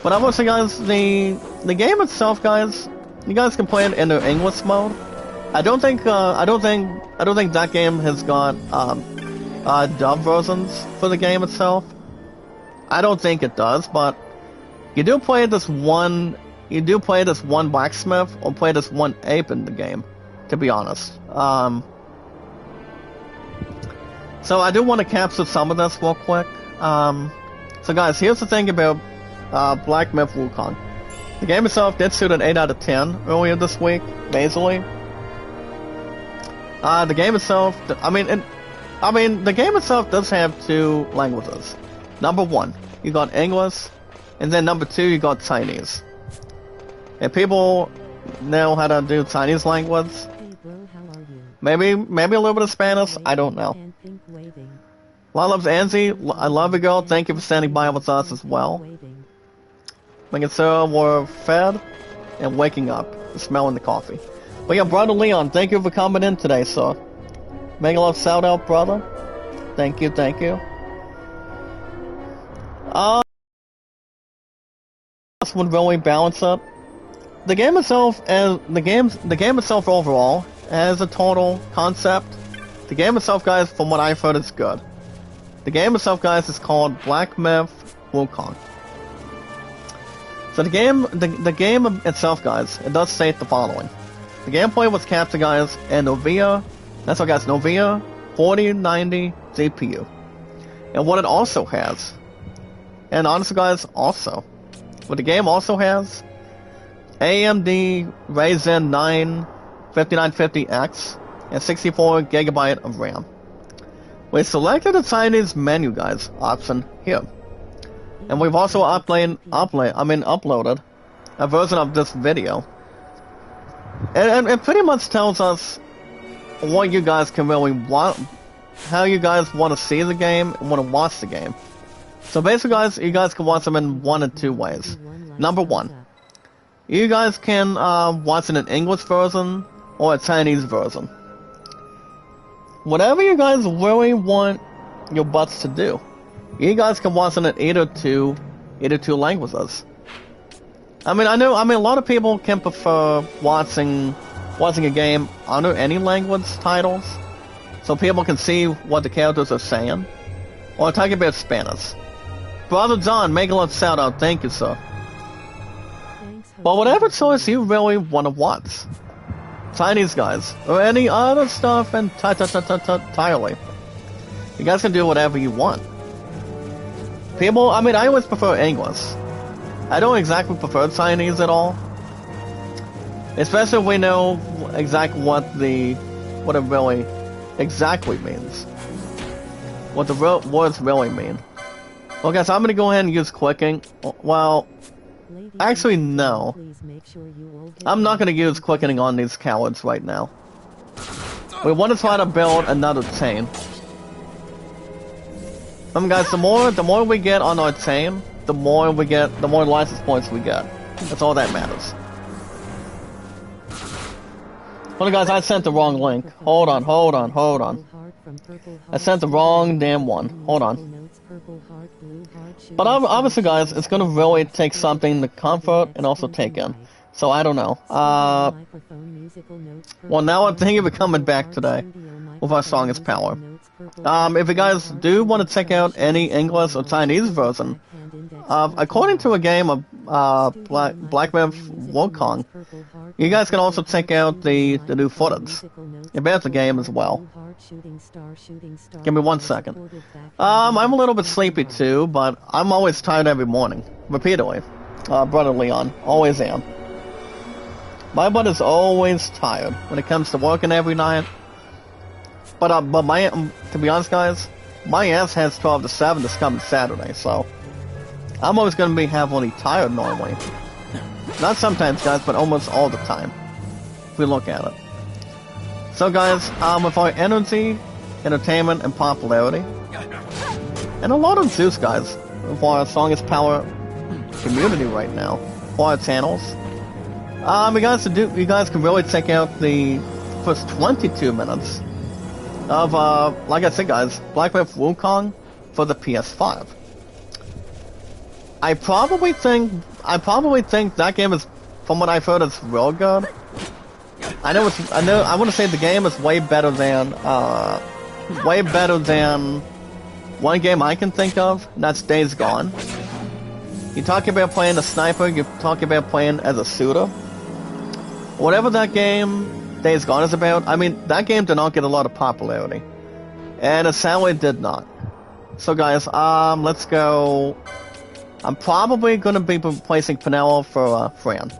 I will say, guys, the game itself, guys, you guys can play it in the English mode. I don't think that game has got dub versions for the game itself. I don't think it does, but you do play this one blacksmith or play this one ape in the game, to be honest. So I do want to capture some of this real quick. So guys, here's the thing about Black Myth Wukong. The game itself did shoot an 8 out of 10 earlier this week, basically. The game itself, the game itself does have two languages. Number one, you got English, and then number two, you got Chinese. If people know how to do Chinese language, maybe a little bit of Spanish, I don't know. Loves Anzi, I love you, girl. Thank you for standing by with us as well. Making sure we're fed and waking up, smelling the coffee. But yeah, brother Leon, thank you for coming in today, sir. Make a love shout out, brother. Thank you, thank you. This would really balance up. The game itself, the game itself overall, as a total concept, the game itself, guys, from what I've heard, is good. The game itself, guys, is called Black Myth Wukong. So the game itself, guys, it does state the following. The gameplay was captured, guys, in Novia, that's what, guys, Novia 4090 GPU. And what it also has, and honestly, guys, also, what the game also has, AMD Ryzen 9 5950X and 64GB of RAM. We selected the Chinese menu, guys, option here. And we've also uploaded a version of this video. And it pretty much tells us what you guys can really want, how you guys want to see the game and want to watch the game. So basically, guys, you guys can watch them in one of two ways. Number one, you guys can watch it in an English version or a Chinese version. Whatever you guys really want your butts to do, you guys can watch it in either two languages. I mean, a lot of people can prefer watching a game under any language titles, so people can see what the characters are saying, or talk about Spanish. Brother John, make a little shout out, thank you, sir. But whatever choice you really want to watch, Chinese, guys, or any other stuff entirely, you guys can do whatever you want. People, I mean, I always prefer English. I don't exactly prefer Chinese at all. Especially if we know exactly what it really exactly means. What the words really mean. Well, guys, I'm gonna go ahead and use clicking. Well, actually, no. I'm not gonna use clicking on these cowards right now. We want to try to build another chain. Guys, the more we get on our chain, the more license points we get. That's all that matters. Hold on, guys, I sent the wrong link. Hold on. I sent the wrong damn one. Hold on. But obviously, guys, it's gonna really take something to comfort and also take in. So I don't know. Well, now I'm thinking of coming back today with our strongest power. If you guys do want to check out any English or Chinese version, according to a game of Black Myth Wukong, you guys can also check out the new footage about the game as well. Give me 1 second. I'm a little bit sleepy too, but I'm always tired every morning, repeatedly. Brother Leon, always am. My butt is always tired when it comes to working every night. But to be honest, guys, my ass has 12 to 7 this coming Saturday, so I'm always going to be heavily tired normally. Not sometimes, guys, but almost all the time, if we look at it. So, guys, with our energy, entertainment, and popularity, and a lot of juice, guys, for our strongest power community right now, for our channels, you guys can really check out the first 22 minutes of, like I said, guys, Black Myth Wukong for the PS5. I probably think that game is, from what I've heard, is real good. I want to say the game is way better than one game I can think of, and that's Days Gone. You talk about playing a sniper, you talk about playing as a shooter. Whatever that game Days Gone is about, I mean, that game did not get a lot of popularity. And it sadly did not. So guys, let's go. I'm probably going to be replacing Pinello for Fran.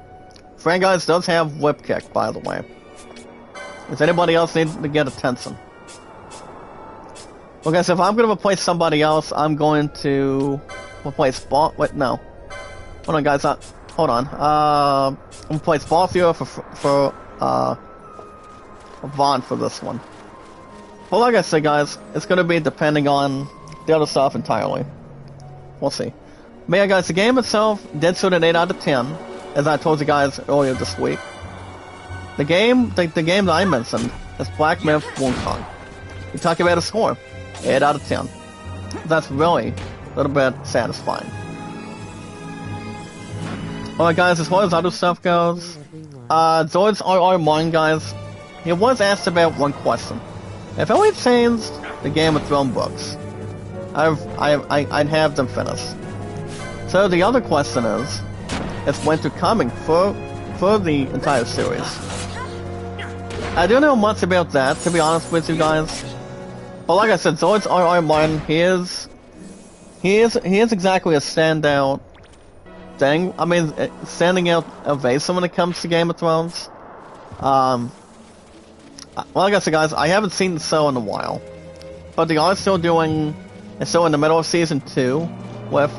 Fran, guys, does have whip kick, by the way. Does anybody else need to get attention? Well, guys, if I'm going to replace somebody else, I'm going to replace Wait, no. Hold on, guys. Hold on. I'm going to replace Balthier for Vaughn for this one. Well, like I said, guys, it's going to be depending on the other stuff entirely. We'll see. But yeah, guys, the game itself did shoot an 8 out of 10, as I told you guys earlier this week. The game that I mentioned is Black Myth Wukong. You talk about a score, 8 out of 10. That's really a little bit satisfying. Alright, guys, as far as other stuff goes, Zoids RR1, guys, he was asked about one question. If I only changed the Game of Thrones books, I'd have them finished. So the other question is, it's winter coming for the entire series. I don't know much about that, to be honest with you guys. But like I said, Zoid's R.R. Martin, he is exactly a standout thing. I mean, standing out evasive when it comes to Game of Thrones. Well, like I said, guys, I haven't seen the show in a while, but they are still doing. It's still in the middle of season 2 with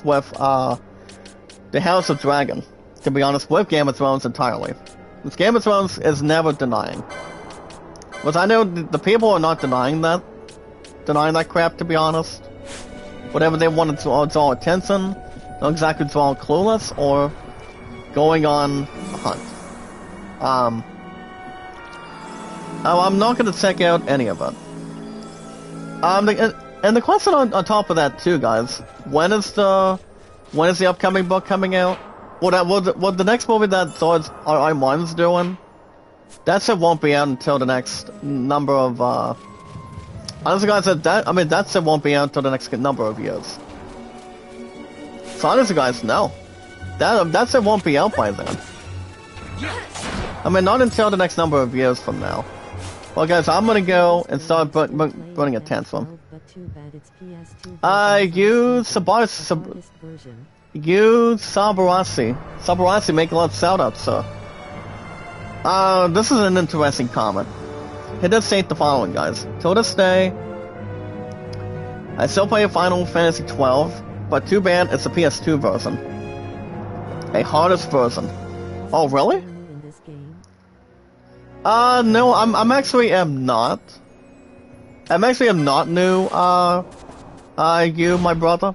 with the House of Dragon. To be honest, with Game of Thrones entirely. This Game of Thrones is never denying. But I know the people are not denying that crap, to be honest. Whatever they want to draw attention, not exactly draw clueless, or going on a hunt. I'm not going to check out any of it. And the question on top of that too, guys, when is the upcoming book coming out? What the next movie that Zoid's R.R. Martin's doing? That shit won't be out until the next number of honestly, guys, that shit won't be out until the next number of years. So honestly, guys, no, that shit won't be out by then. I mean, not until the next number of years from now. Well, guys, I'm gonna go and start putting a tantrum. Sabarasi, make a lot of shoutouts, sir. This is an interesting comment. It does state the following, guys. Till this day, I still play Final Fantasy XII, but too bad it's a PS2 version. A hardest version. Oh, really? No, I'm actually not. I'm not new, you, my brother.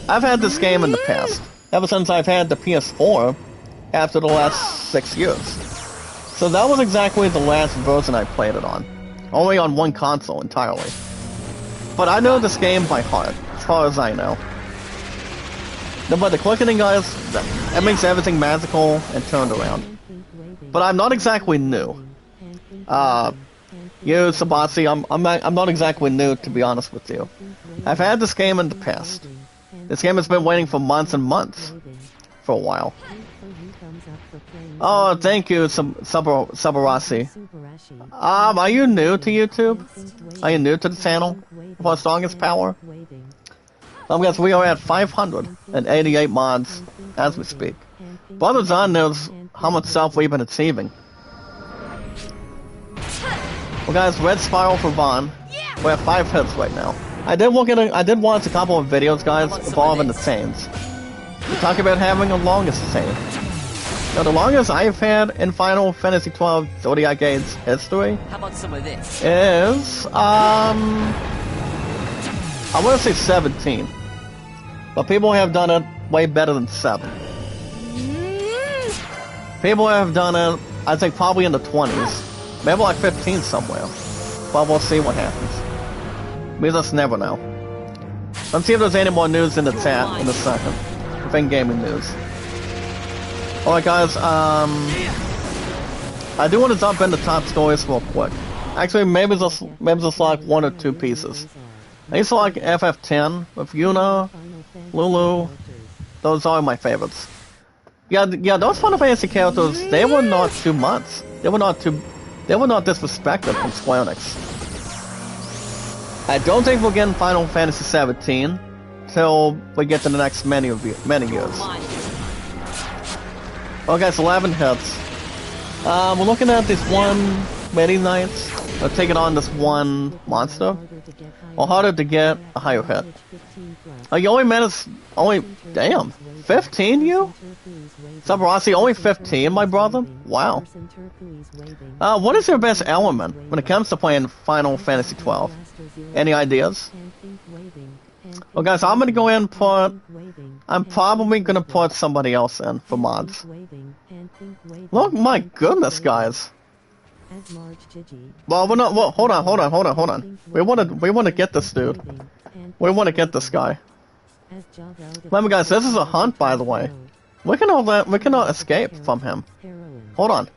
I've had this game in the past. Ever since I've had the PS4, after the last 6 years. So that was exactly the last version I played it on. Only on one console entirely. But I know this game by heart, as far as I know. But the quickening, guys, that makes everything magical and turned around. But I'm not exactly new. You, Sabasi, I'm not exactly new, to be honest with you. I've had this game in the past. This game has been waiting for months and months. For a while. Oh, thank you, Sabarasi. Are you new to YouTube? Are you new to the channel? For Strongest Power? Guys, we are at 588 mods as we speak. Brother John knows how much stuff we've been achieving. Well, guys, red spiral for Vaughn. We're at 5 hits right now. I did watch a couple of videos, guys, involving the chains. We talk about having a longest chain. Now, the longest I've had in Final Fantasy XII Zodiac Gate's history. How about some of this? Is I want to say 17, but people have done it way better than 7. People have done it, I think, probably in the 20s. Maybe like 15 somewhere. But we'll see what happens. We just never know. Let's see if there's any more news in the chat in a second. If any gaming news. Alright, guys, I do want to jump into top stories real quick. Actually, maybe just like 1 or 2 pieces. I used to like FF10 with Yuna, Lulu. Those are my favorites. Yeah, those Final Fantasy characters, they were not too much. They were not disrespected from Square Enix. I don't think we'll get in Final Fantasy 17 till we get to the next many years. Okay, so 11 hits. We're looking at this one Many Knights. We're taking on this one monster. Or harder to get a higher hit. You only managed, damn, 15 you? Sabarasi, only 15, my brother? Wow. What is your best element when it comes to playing Final Fantasy XII? Any ideas? Well, guys, I'm gonna go in and I'm probably gonna put somebody else in for mods. Look, my goodness, guys. Well, we're not. Well, hold on. We wanna get this dude. We wanna get this guy. Remember, guys, this is a hunt, by the way. We cannot escape from him. Hold on.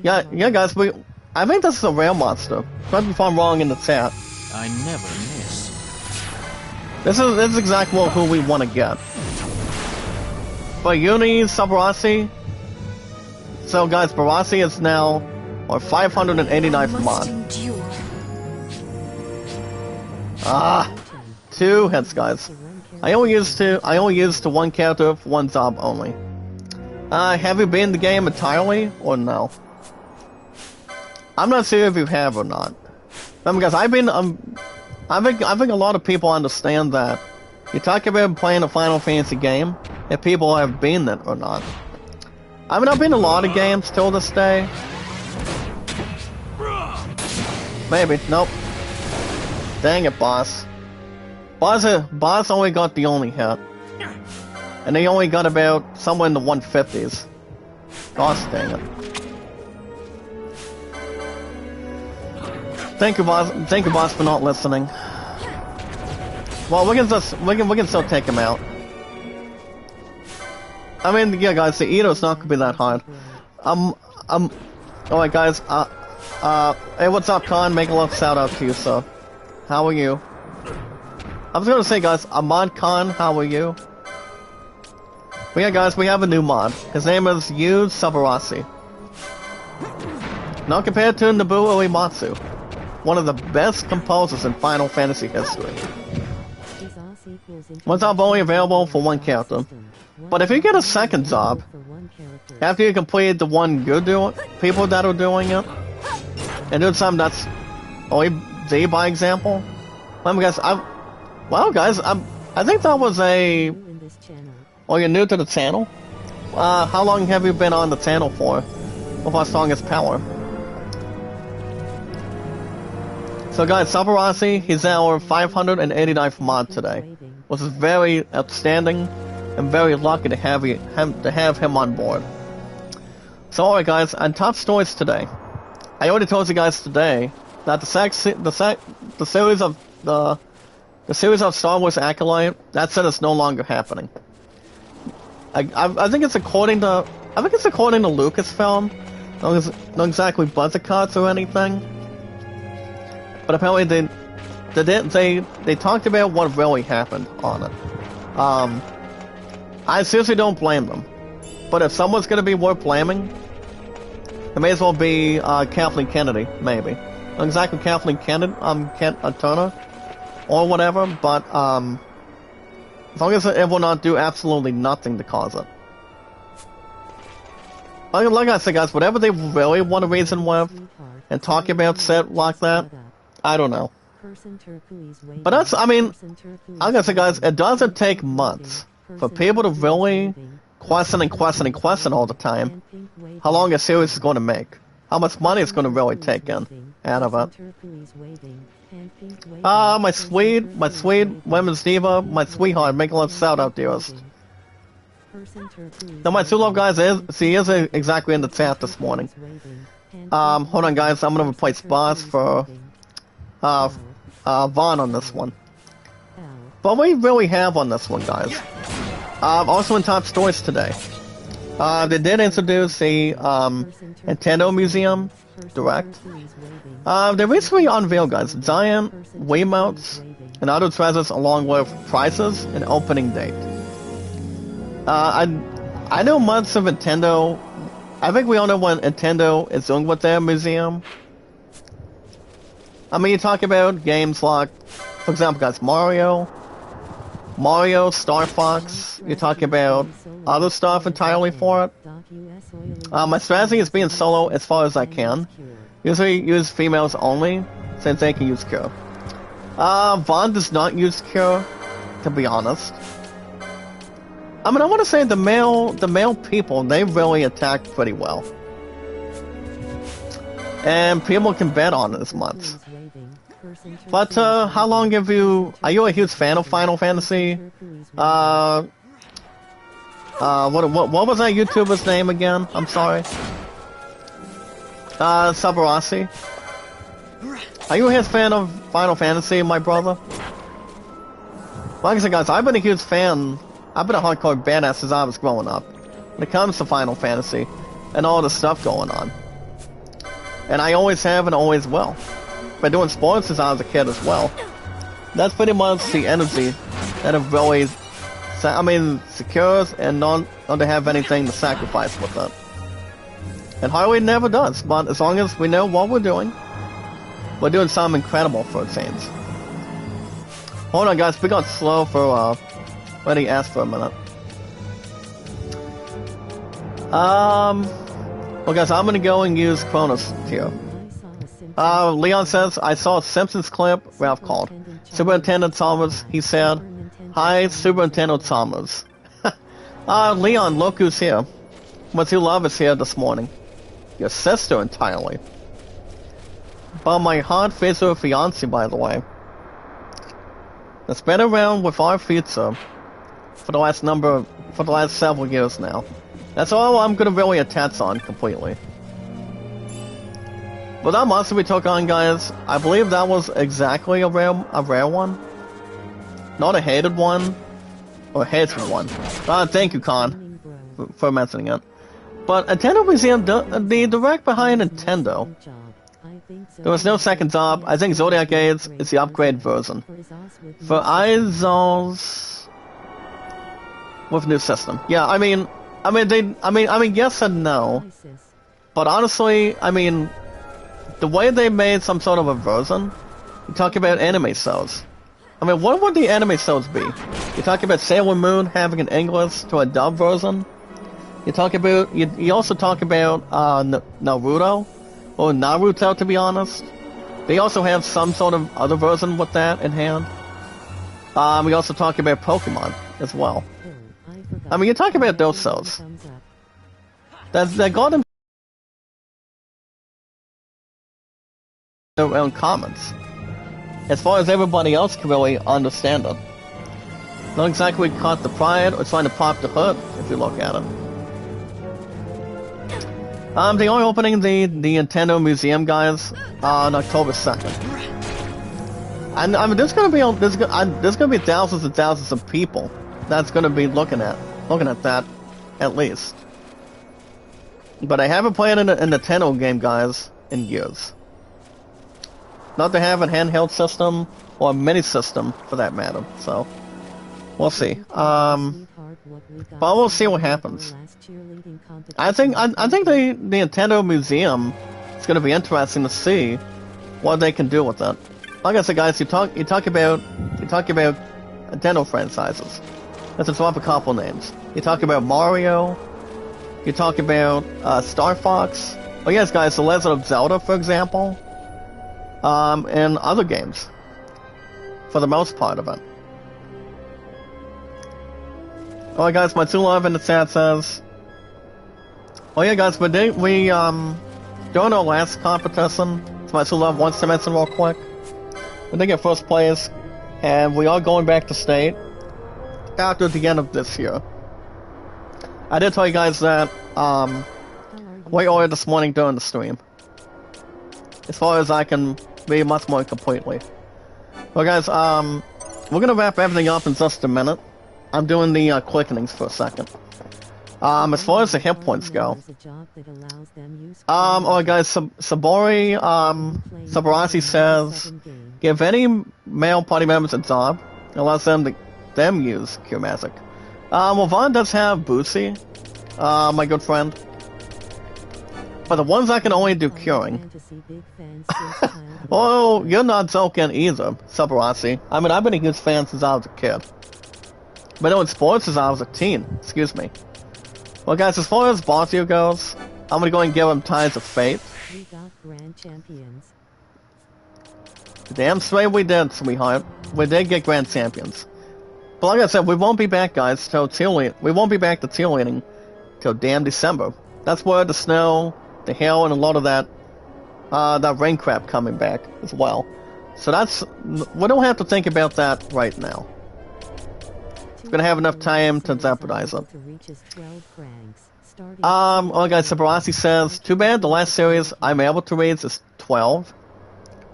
Yeah, guys. I think this is a rare monster. Correct me if I'm wrong in the chat. I never miss. This is exactly who we want to get. But Uni Sabarasi. So guys, Barasi is now our 589th mod. Ah, 2 hits, guys. I only used to one character for one job only. Have you been in the game entirely or no? I'm not sure if you have or not. Because I've been I think a lot of people understand that you talk about playing a Final Fantasy game if people have been it or not. I mean, I've been in a lot of games till this day. Maybe. Nope. Dang it, boss. Boss only got the only hit. And they only got about somewhere in the 150s. Gosh dang it. Thank you, boss, for not listening. Well, we can still take him out. I mean, yeah, guys, the Edo's not gonna be that hard. Alright, guys, hey, what's up, Con? Make a love shout out to you, sir. How are you? I was gonna say, guys, Ahmad Khan, how are you? But yeah, guys, we have a new mod. His name is Yu Sabarasi. Not compared to Nobuo Uematsu, one of the best composers in Final Fantasy history. One job only available for one character. But if you get a second job, after you complete the one you're doing, people that are doing it, and doing something that's only Z by example, let me guess, guys, I think that was a... Oh, you're new to the channel? How long have you been on the channel for? With our strongest power? So guys, Sabarasi, he's our 589th mod today, which is very outstanding and very lucky to have him on board. So alright guys, on top stories today, I already told you guys today that the series of Star Wars Acolyte, that set is no longer happening. I think it's according to Lucasfilm, not exactly budget cuts or anything. But apparently they talked about what really happened on it. I seriously don't blame them. But if someone's gonna be worth blaming, it may as well be Kathleen Kennedy, maybe. Not exactly Kathleen Kennedy, Turner, or whatever. But as long as it will not do absolutely nothing to cause it. Like I said, guys, whatever they really want to reason with and talk about set like that, I don't know. But that's, I mean, I'm gonna say, guys, it doesn't take months for people to really question all the time how long a series is going to make, how much money it's going to really take in out of it. My sweet women's diva, my sweetheart, make a love shout out, dearest. Now my two love guys she is exactly in the chat this morning. Hold on guys, I'm gonna replace boss for Vaughn on this one. But we really have on this one, guys. Also in top stories today, they did introduce the Nintendo Museum Direct. They recently unveiled, guys, giant Wiimotes and other treasures along with prices and opening date. I know months of Nintendo. I think we all know what Nintendo is doing with their museum. I mean, you talk about games like, for example, guys, Mario, Star Fox. You talk about other stuff entirely for it. My strategy is being solo as far as I can. Usually use females only, since they can use Cure. Vaughn does not use Cure, to be honest. I mean, I want to say the male people, they really attack pretty well. And people can bet on it this month. But, how long are you a huge fan of Final Fantasy? What was that YouTuber's name again? I'm sorry. Sabarasi. Are you a huge fan of Final Fantasy, my brother? Like I said, guys, I've been a huge fan. I've been a hardcore badass since I was growing up when it comes to Final Fantasy and all the stuff going on. And I always have and always will. Been doing sports since I was a kid as well. That's pretty much the energy that it really, I mean, secures and don't have anything to sacrifice with it. And hardly never does, but as long as we know what we're doing something incredible for a change. Hold on, guys, we got slow for letting ask for a minute. Well, guys, I'm gonna go and use Cronus here. Leon says, I saw a Simpsons clip, Ralph called. Superintendent Chalmers, he said, hi, Superintendent Chalmers. Leon, look who's here. What's your love is here this morning. Your sister entirely. But my hot facer fiance, by the way. That's been around with our future for the last several years now. That's all I'm gonna really attach on completely. But that monster we took on, guys, I believe that was exactly a rare one. Not a hated one, or a hateful one. Thank you, Con, for mentioning it. But Nintendo Museum, the direct behind Nintendo, there was no second job. I think Zodiac Aids is the upgrade version. For ISOs with new system. Yeah, I mean, yes and no. But honestly, I mean, the way they made some sort of a version, you talk about anime shows. I mean, what would the anime shows be? You talk about Sailor Moon having an English to a dub version. You talk about, you also talk about Naruto, or Naruto to be honest. They also have some sort of other version with that in hand. We also talk about Pokemon as well. I mean, you talk about those shows. That got them their own comments. As far as everybody else can really understand it. Not exactly caught the pride or trying to pop the hood, if you look at it. They are opening the Nintendo Museum, guys, on October 2nd. And I mean, there's gonna be thousands and thousands of people that's gonna be looking at that, at least. But I haven't played a Nintendo game, guys, in years. Not to have a handheld system or a mini system, for that matter. So we'll see. But we'll see what happens. I think the Nintendo Museum is going to be interesting to see what they can do with it. Like I said, guys, you talk about Nintendo franchises. Let's drop a couple names. You talk about Mario. You talk about Star Fox. Oh yes, guys, The Legend of Zelda, for example. And other games, for the most part of it. Alright, guys, my true love in the chat says, oh yeah, guys, during our last competition, so my true love wants to mention real quick, we did get first place, and we are going back to state after the end of this year. I did tell you guys that way earlier this morning during the stream. As far as I can be much more completely. Well, guys, we're gonna wrap everything up in just a minute. I'm doing the quickenings for a second. As far as the hit points go, alright, guys, Sabarasi says, give any male party members a job, and allows them use Cure Magic. Well, Vaughn does have Bootsy, my good friend. But the ones I can only do curing. Oh, you're not joking either, Sabarasi. I mean, I've been a huge fan since I was a kid. Been doing sports since I was a teen, excuse me. Well, guys, as far as Bossio goes, I'm gonna go and give him Ties of Fate. We got grand champions. Damn straight we did, sweetheart. We did get grand champions. But like I said, we won't be back, guys, till we won't be back to cheerleading till damn December. That's where the snow, the hail, and a lot of that rain crap coming back as well. So we don't have to think about that right now. We're gonna have enough time to jeopardize it. Oh, guys, Sabarasi says, too bad the last series I'm able to read is 12.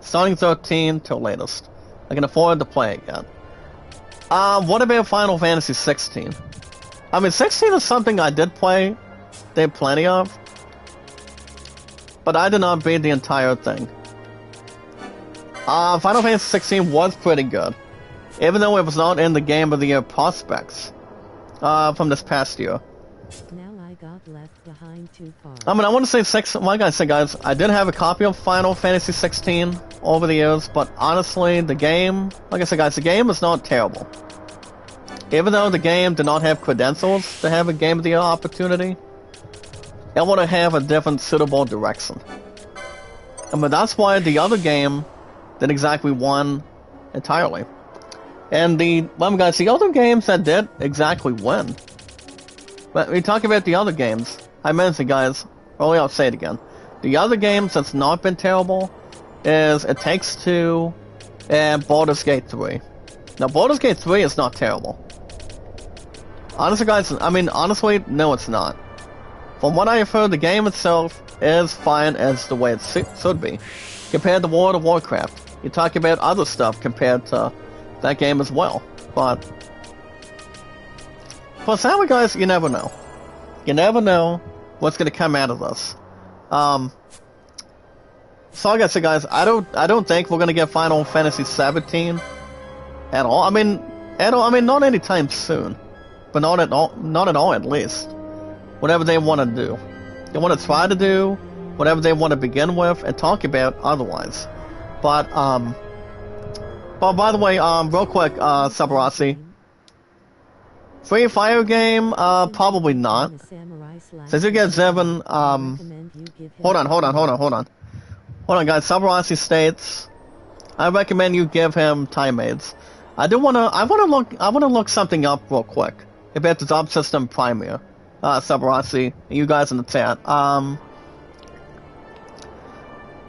Starting 13 till latest. I can afford to play again. What about Final Fantasy 16? I mean, 16 is something I did play. They have plenty of. But I did not beat the entire thing. Final Fantasy 16 was pretty good. even though it was not in the Game of the Year prospects from this past year. Now I got left behind too far. I mean, I want to say like I said, guys, I did have a copy of Final Fantasy 16 over the years, but honestly, the game, like I said, guys, the game is not terrible. Even though the game did not have credentials to have a Game of the Year opportunity, it want to have a different suitable direction. I mean, that's why the other game didn't exactly won entirely. And guys, the other games that did exactly win. But we talk about the other games. I mentioned, guys, only I'll say it again. The other games that's not been terrible is It Takes Two and Baldur's Gate 3. Now, Baldur's Gate 3 is not terrible. Honestly, guys, I mean, honestly, no, it's not. From what I have heard, the game itself is fine as the way it should be. Compared to World of Warcraft. You talk about other stuff compared to that game as well. But for sadly, guys, you never know. You never know what's gonna come out of this. So like I said, guys, I don't think we're gonna get Final Fantasy 17 at all. I mean, not anytime soon, but not at all at least. Whatever they want to do, they want to try to do whatever they want to begin with and talk about otherwise. But by the way, real quick, Sabarasi. Free Fire game, probably not. Since you get Zevon, hold on, guys. Sabarasi states, I recommend you give him time aids. I wanna look something up real quick about the job system Premier. Sabarasi, you guys in the chat.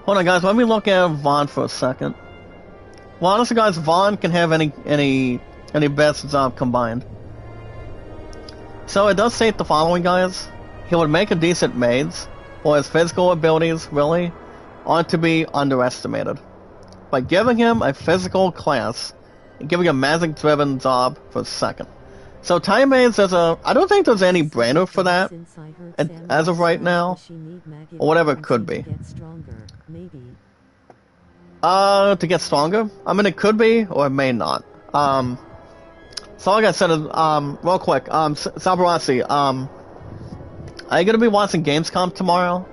Hold on, guys. Let me look at Vaughn for a second. Well, honestly, guys, Vaughn can have any best job combined. So it does state the following, guys. He would make a decent maids, or his physical abilities really aren't to be underestimated. By giving him a physical class and giving a magic-driven job for a second. So time aids I don't think there's any brainer for that as of right now, or whatever it could be. To get stronger? I mean, it could be, or it may not. So like I said, real quick, Sabarasi, are you gonna be watching Gamescom tomorrow?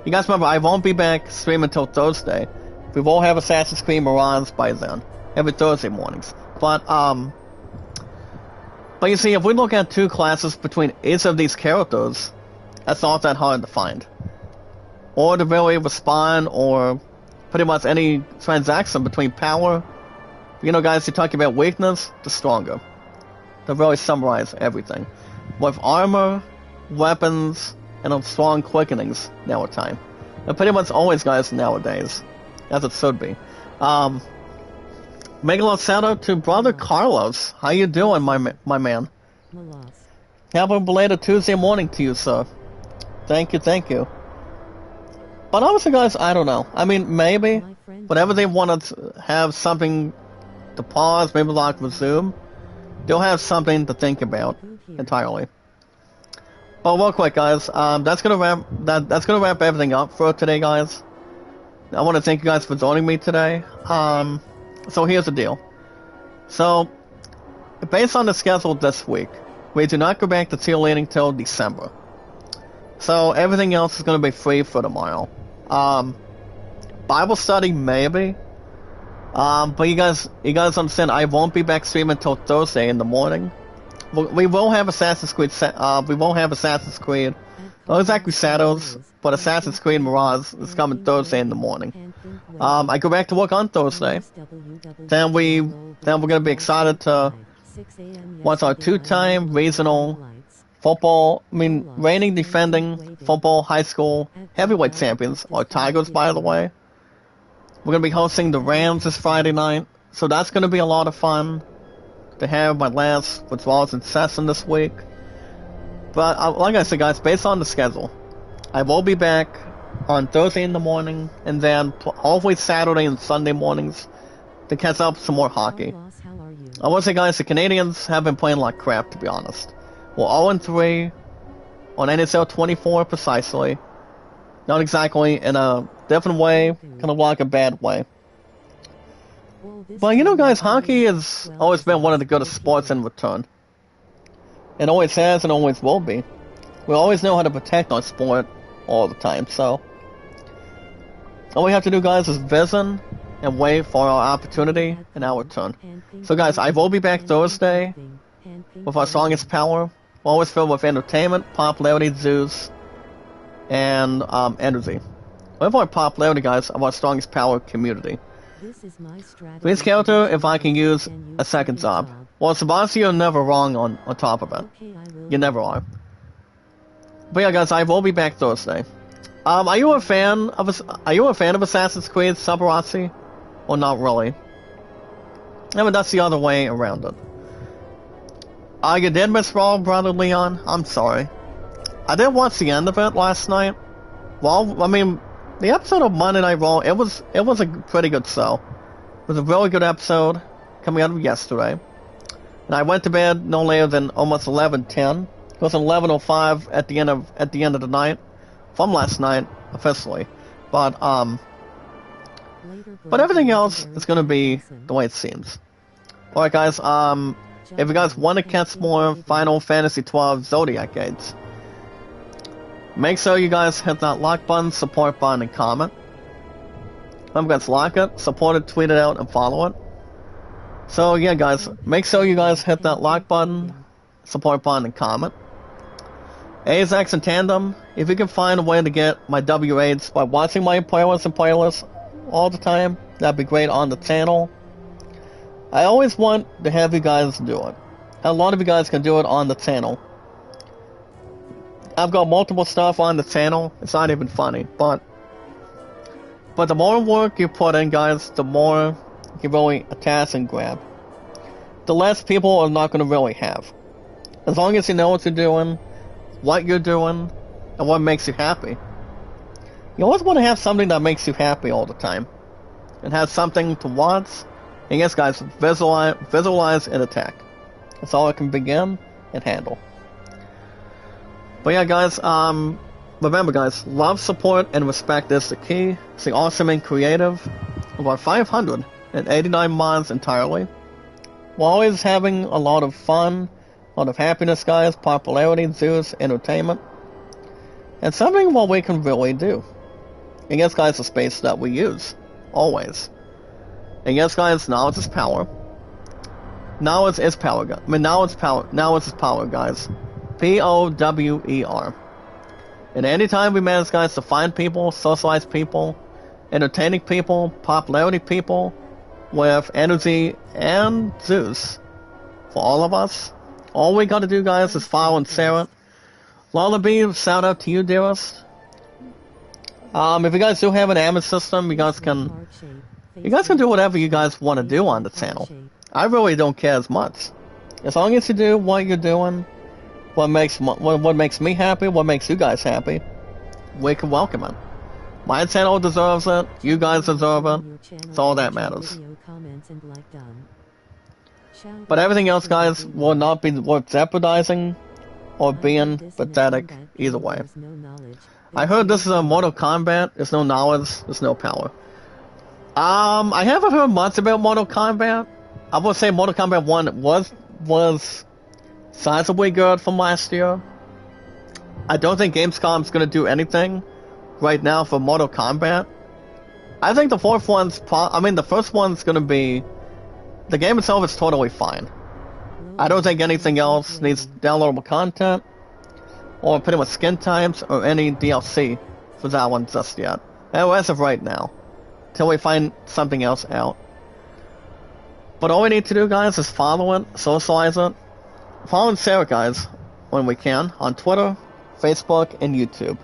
You guys remember, I won't be back streaming until Thursday. We will have Assassin's Creed Mirage by then, every Thursday mornings. But you see, if we look at two classes between each of these characters, that's not that hard to find. Or to really respond, or pretty much any transaction between power. You know, guys, you're talking about weakness, the stronger. To really summarize everything. With armor, weapons, and strong quickenings now at time. And pretty much always, guys, nowadays. As it should be. Make a little shout out to Brother Carlos. How you doing, my man? Happy belated Tuesday morning to you, sir. Thank you. But honestly, guys, I don't know. I mean, maybe. Whenever they want to have something to pause, maybe like resume, they'll have something to think about entirely. But real quick, guys, that's gonna wrap everything up for today, guys. I want to thank you guys for joining me today. So here's the deal. So, based on the schedule this week, we do not go back to cheerleading till December. So everything else is going to be free for tomorrow. Bible study maybe. But you guys understand, I won't be back streaming until Thursday in the morning. We will have Assassin's Creed. Not exactly Shadows, but Assassin's Creed Mirage is coming Thursday in the morning. I go back to work on Thursday. Then we're gonna be excited to watch our two-time regional football. I mean, reigning defending football high school heavyweight champions, our Tigers, by the way. We're gonna be hosting the Rams this Friday night, so that's gonna be a lot of fun to have my last withdrawals in session this week. But like I said, guys, based on the schedule, I will be back on Thursday in the morning, and then hopefully Saturday and Sunday mornings to catch up some more hockey. I want to say, guys, the Canadians have been playing like crap, to be honest. We're 0-3 on NHL 24 precisely. Not exactly in a different way, kind of like a bad way. But you know, guys, hockey has always been one of the goodest sports in return. It always has and always will be. We always know how to protect our sport all the time, so all we have to do, guys, is visit and wait for our opportunity and our turn. So, guys, I will be back Thursday with our strongest power. We're always filled with entertainment, popularity, Zeus, and energy. With our popularity, guys, of our strongest power community. Please counter if I can use a second job. Well, Sebastian, you're never wrong on top of it. You never are. But yeah, guys, I will be back Thursday. Are you a fan of Assassin's Creed Subarasi? Or not really? Yeah, but that's the other way around it. You did miss Raw, Brother Leon? I'm sorry. I did watch the end of it last night. Well, I mean, the episode of Monday Night Raw, it was a pretty good show. It was a really good episode coming out of yesterday. And I went to bed no later than almost 11:10. It was 11:05 at the end of the night from last night officially. But everything else is gonna be the way it seems. Alright, guys, if you guys want to catch more Final Fantasy XII Zodiac games, make sure you guys hit that like button, support button, and comment. Remember, guys, like it, support it, tweet it out, and follow it. So yeah, guys, make sure you guys hit that like button, support button, and comment. ASX and Tandem, if you can find a way to get my W8s by watching my playlists all the time, that'd be great on the channel. I always want to have you guys do it. A lot of you guys can do it on the channel. I've got multiple stuff on the channel. It's not even funny, but the more work you put in, guys, the more you really attach and grab. The less people are not going to really have. As long as you know what you're doing, and what makes you happy. You always want to have something that makes you happy all the time, and have something to watch. And yes, guys, visualize and attack. That's all I can begin and handle. But yeah, guys, remember, guys, love, support, and respect is the key. Stay awesome and creative. About 589 mods entirely. We're always having a lot of fun, a lot of happiness, guys, popularity, Zeus, entertainment. And something what we can really do. And yes, guys, the space that we use. Always. And yes, guys, knowledge is power. Knowledge is power, guys. I mean, knowledge is power, guys. Power. And anytime we manage, guys, to find people, socialize people, entertaining people, popularity people, with energy and Zeus, for all of us, all we gotta do, guys, is follow and share it. Lullaby, shout out to you, dearest. If you guys do have an Amazon system, you guys can do whatever you guys want to do on the channel. I really don't care as much. As long as you do what you're doing, what makes me happy, what makes you guys happy, we can welcome it. My channel deserves it, you guys deserve it, it's all that matters. But everything else, guys, will not be worth jeopardizing or being pathetic either way. I heard this is a Mortal Kombat, there's no knowledge, there's no power. I haven't heard much about Mortal Kombat. I would say Mortal Kombat 1 was sizably good from last year. I don't think Gamescom's gonna do anything right now for Mortal Kombat. I think the first one's gonna be... The game itself is totally fine. I don't think anything else needs downloadable content, or pretty much skin types, or any DLC for that one just yet. As of right now. Till we find something else out. But all we need to do, guys, is follow it, socialize it. Follow and share it, guys, when we can, on Twitter, Facebook, and YouTube.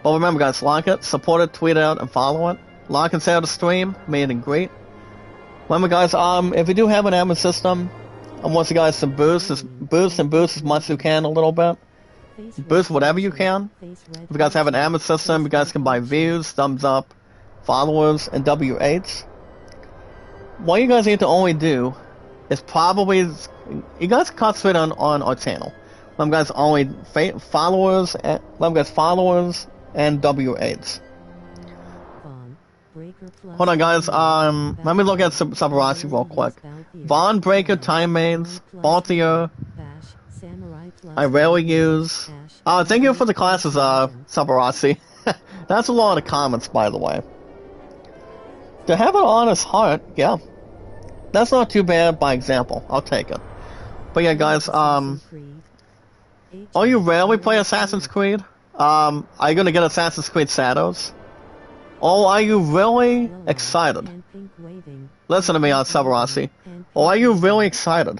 But remember, guys, like it, support it, tweet it out, and follow it. Like and share the stream, meet and greet. Remember, guys, if you do have an admin system, I want you guys to boost as much as you can a little bit. Boost whatever you can. If you guys have an admin system, you guys can buy views, thumbs up, followers, and W8s. What you guys need to only do is probably... You guys concentrate on our channel. Remember, guys, only followers and W8s. Hold on, guys. Let me look at Sabarasi real quick. Von Breaker, Time Mains, Baltier. I rarely use. Thank you for the classes, Sabarasi. That's a lot of comments, by the way. To have an honest heart, yeah. That's not too bad by example. I'll take it. But yeah, guys, oh, you rarely play Assassin's Creed? Are you gonna get Assassin's Creed Shadows? Oh, are you really excited? Listen to me on Sabarasi. Oh, are you really excited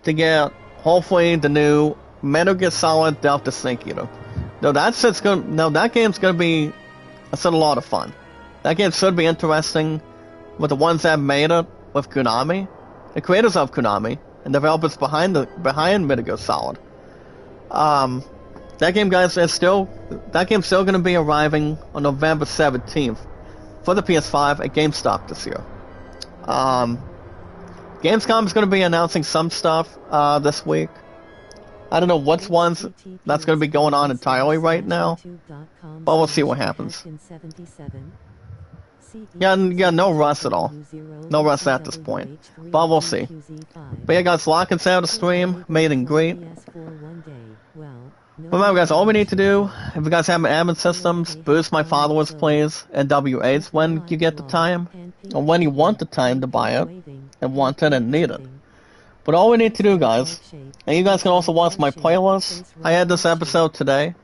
to get, hopefully, the new Metal Gear Solid Delta Sync Eater? No, that game's gonna be, a lot of fun. That game should be interesting with the ones that made it, with Konami, the creators of Konami, and developers behind Metal Gear Solid. That game, guys, game's still gonna be arriving on November 17th for the PS5 at GameStop this year. Gamescom is gonna be announcing some stuff this week. I don't know which ones that's gonna be going on entirely right now, but we'll see what happens. Yeah, no rush at all. No rush at this point. But we'll see. But yeah, guys, lock and out the stream. Made and great. Remember, guys, all we need to do, if you guys have admin systems, boost my followers, please, and W8s when you get the time, or when you want the time to buy it, and want it and need it. But all we need to do, guys, and you guys can also watch my playlist. I had this episode today.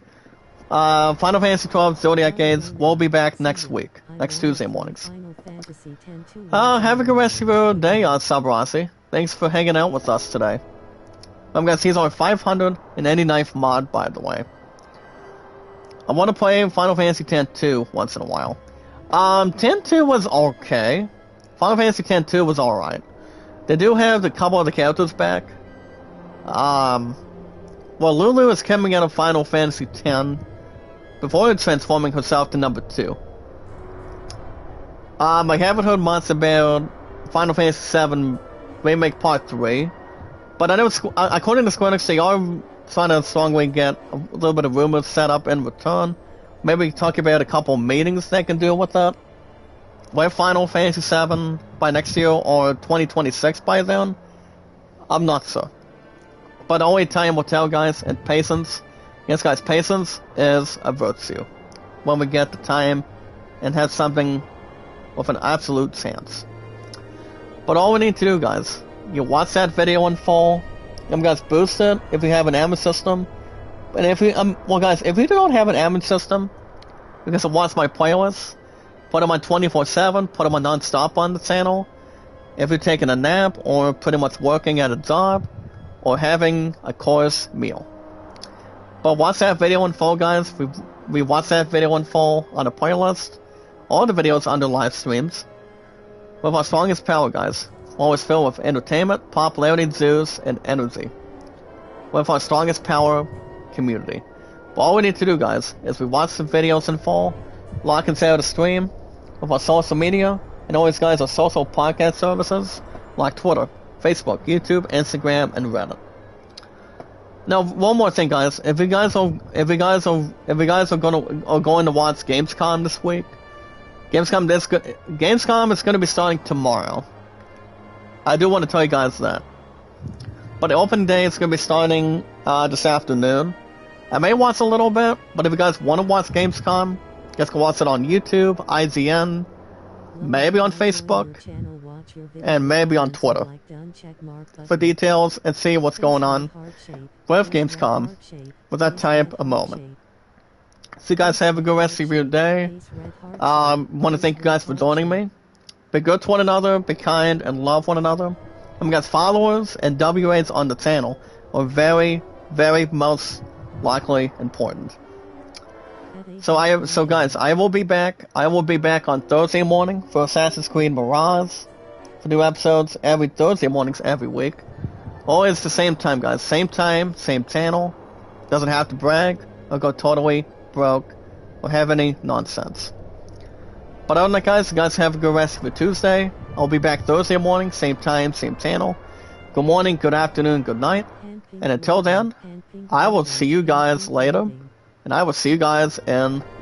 Final Fantasy XII Zodiac Games will be back next week, next Tuesday mornings. Have a good rest of your day, Sabarasi. Thanks for hanging out with us today. Guys, he's on 589th mod, by the way. I want to play Final Fantasy X-2 once in a while. X-2 was okay. Final Fantasy X-2 was alright. They do have a couple of the characters back. Well, Lulu is coming out of Final Fantasy X before transforming herself to number 2. I haven't heard much about Final Fantasy VII Remake Part 3, but I know, according to Square Enix, they are trying to strongly get a little bit of rumors set up in return. Maybe talk about a couple meetings they can do with that. With Final Fantasy VII by next year or 2026 by then? I'm not sure. But only time will tell, guys, and patience. Yes, guys, patience is a virtue. When we get the time and have something with an absolute chance. But all we need to do, guys, you watch that video in full. Guys, boost it if you have an admin system. And if you, well, guys, if you don't have an admin system, you can watch my playlists. Put them on 24/7. Put them on non-stop on the channel. If you're taking a nap or pretty much working at a job, or having a course meal. But watch that video in full, guys. We watch that video in full on a playlist. All the videos under live streams. With our strongest power, guys. Always filled with entertainment, popularity, juice, and energy. With our strongest power, community. But all we need to do, guys, is we watch the videos in full, lock and share the stream, with our social media, and always, guys, our social podcast services, like Twitter, Facebook, YouTube, Instagram, and Reddit. Now, one more thing, guys. If you guys are going to watch Gamescom this week, Gamescom is going to be starting tomorrow. I do want to tell you guys that. But the open day is going to be starting this afternoon. I may watch a little bit, but if you guys want to watch Gamescom, you guys can watch it on YouTube, IGN, maybe on Facebook, and maybe on Twitter for details and see what's going on with Gamescom with that type of moment. So you guys have a good rest of your day. Want to thank you guys for joining me. Be good to one another, be kind, and love one another. Guys, followers and W8s on the channel are very, very most likely important. So guys, I will be back. I will be back on Thursday morning for Assassin's Creed Mirage. For new episodes every Thursday mornings every week. Always the same time, guys. Same time, same channel. Doesn't have to brag or go totally broke or have any nonsense. But other than that, guys, you guys have a good rest of your Tuesday. I'll be back Thursday morning, same time, same channel. Good morning, good afternoon, good night. And until then, I will see you guys later. And I will see you guys in